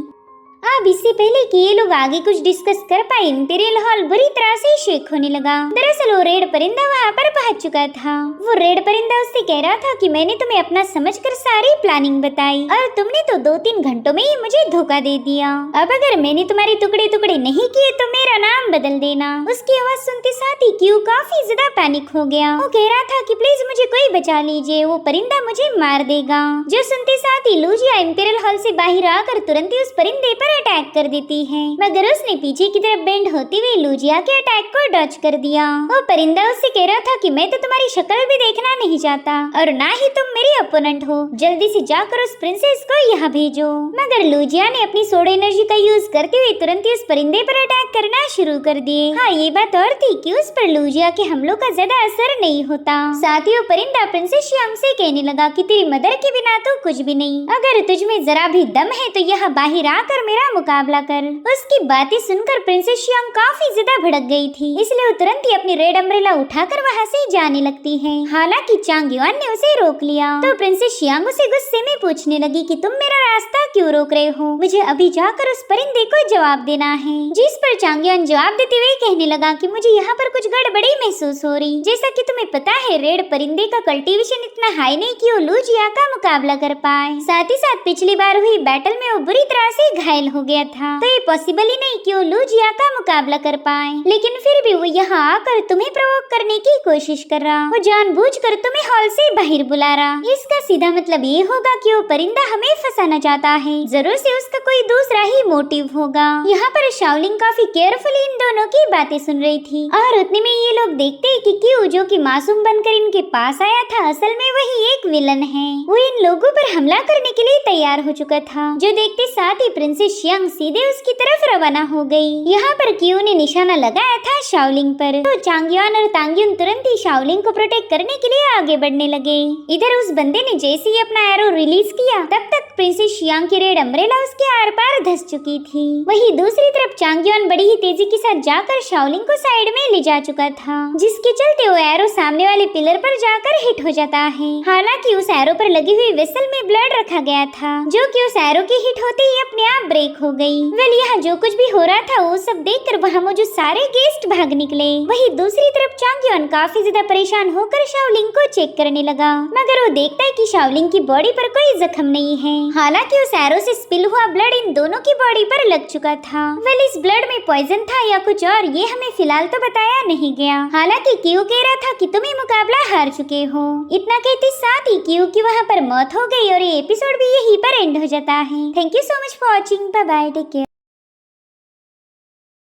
अब इससे पहले कि ये लोग आगे कुछ डिस्कस कर पाए, इंपीरियल हॉल बुरी तरह से शेक होने लगा। दरअसल वो रेड परिंदा वहाँ पर पहुँच चुका था। वो रेड परिंदा उससे कह रहा था कि मैंने तुम्हें अपना समझकर सारी प्लानिंग बताई और तुमने तो 2-3 घंटों में ही मुझे धोखा दे दिया। अब अगर मैंने तुम्हारे टुकड़े टुकड़े नहीं किए तो मेरा नाम बदल देना। उसकी आवाज सुनते साथ ही क्यू काफी ज्यादा पैनिक हो गया। वो कह रहा था कि प्लीज मुझे कोई बचा लीजिए, वो परिंदा मुझे मार देगा। जो सुनते साथ ही लूजिया इंपीरियल हॉल से बाहर आकर तुरंत ही उस परिंदे पर अटैक कर देती है, मगर उसने पीछे की तरफ बेंड होते हुए लूजिया के अटैक को डॉज कर दिया। वो परिंदा उससे कह रहा था कि मैं तो तुम्हारी शक्ल भी देखना नहीं चाहता और ना ही तुम मेरी अपोनेंट हो, जल्दी से जाकर उस प्रिंसेस को यहाँ भेजो। मगर लूजिया ने अपनी सोड एनर्जी का यूज करते हुए तुरंत ही उस परिंदे पर अटैक करना शुरू कर दिए। हाँ ये बात और थी कि उस पर लूजिया के हमलों का ज्यादा असर नहीं होता। साथ ही वो परिंदा प्रिंसेस शियांग से कहने लगा कि तेरी मदर के बिना तो कुछ भी नहीं, अगर तुझमें जरा भी दम है तो यहाँ बाहर आकर मेरा मुकाबला कर। उसकी बातें सुनकर प्रिंसेस शियांग काफी ज्यादा भड़क गई थी, इसलिए वो तुरंत ही अपनी रेड अम्ब्रेला उठाकर वहाँ से जाने लगती है। हालांकि चांग युआन ने उसे रोक लिया तो प्रिंसेस शियांग उसे गुस्से में पूछने लगी कि तुम मेरा रास्ता क्यों रोक रहे हो, मुझे अभी जाकर उस परिंदे को जवाब देना है। जिस पर चांग युआन जवाब देते हुए कहने लगा कि मुझे यहाँ पर कुछ गड़बड़ी महसूस हो रही। जैसा कि तुम्हें पता है रेड परिंदे का कल्टीवेशन इतना हाई नहीं कि वो लू जिया का मुकाबला कर पाए। साथ ही साथ पिछली बार हुई बैटल में वो बुरी तरह से घायल हो गया था, तो ये पॉसिबल ही नहीं कि वो लू जिया का मुकाबला कर पाए। लेकिन फिर भी वो यहाँ आकर तुम्हें प्रोवोक करने की कोशिश कर रहा, वो जानबूझकर तुम्हें हॉल से बाहर बुला रहा। इसका सीधा मतलब ये होगा कि वो परिंदा हमें फंसाना चाहता है, जरूर से उसका कोई दूसरा ही मोटिव होगा। यहाँ पर शाओलिंग काफी केयरफुली इन दोनों की बातें सुन रही थी और उतने में ये लोग देखते हैं कि क्यू जो कि मासूम बनकर इनके पास आया था असल में वही एक विलन है। वो इन लोगों पर हमला करने के लिए तैयार हो चुका था, जो देखते साथ ही प्रिंसेस शियांग सीधे उसकी तरफ रवाना हो गई। यहाँ पर क्यू ने निशाना लगाया था शाओलिंग पर, तो चांग युआन और तांग युन तुरंत ही शाओलिंग को प्रोटेक्ट करने के लिए आगे बढ़ने लगे। इधर उस बंदे ने जैसे ही अपना एरो रिलीज किया तब तक प्रिंसेस शियांग की रेड अम्ब्रेला उसके आर पार धंस चुकी थी। वही दूसरी तरफ चांग युआन बड़ी ही तेजी के साथ जाकर शाओलिंग को साइड में ले जा चुका था, जिसके चलते वो एरो सामने वाले पिलर पर जाकर हिट हो जाता है। हालांकि उस एरो पर लगी हुई वेसल में ब्लड रखा गया था, जो कि उस एरो के हिट होते ही अपने आप ब्रेक हो गई। वेल यहाँ जो कुछ भी हो रहा था वो सब देखकर वहाँ मौजूद सारे गेस्ट भाग निकले। वही दूसरी तरफ चांग युआन काफी ज्यादा परेशान होकर शाओलिंग को चेक करने लगा, मगर वो देखता है कि शाओलिंग की बॉडी पर कोई जख्म नहीं है। हालांकि उस एरो से स्पिल हुआ ब्लड इन दोनों की बॉडी पर लग चुका था। वेल इस ब्लड में पॉइजन था या कुछ और ये हमें फिलहाल तो बताया नहीं गया। हालांकि क्यू कह रहा था कि तुम ये मुकाबला हार चुके हो। इतना कहते साथ ही क्यू की वहाँ पर मौत हो गई और ये एपिसोड भी यहीं पर एंड हो जाता है। Thank you so much for watching, bye bye, take care.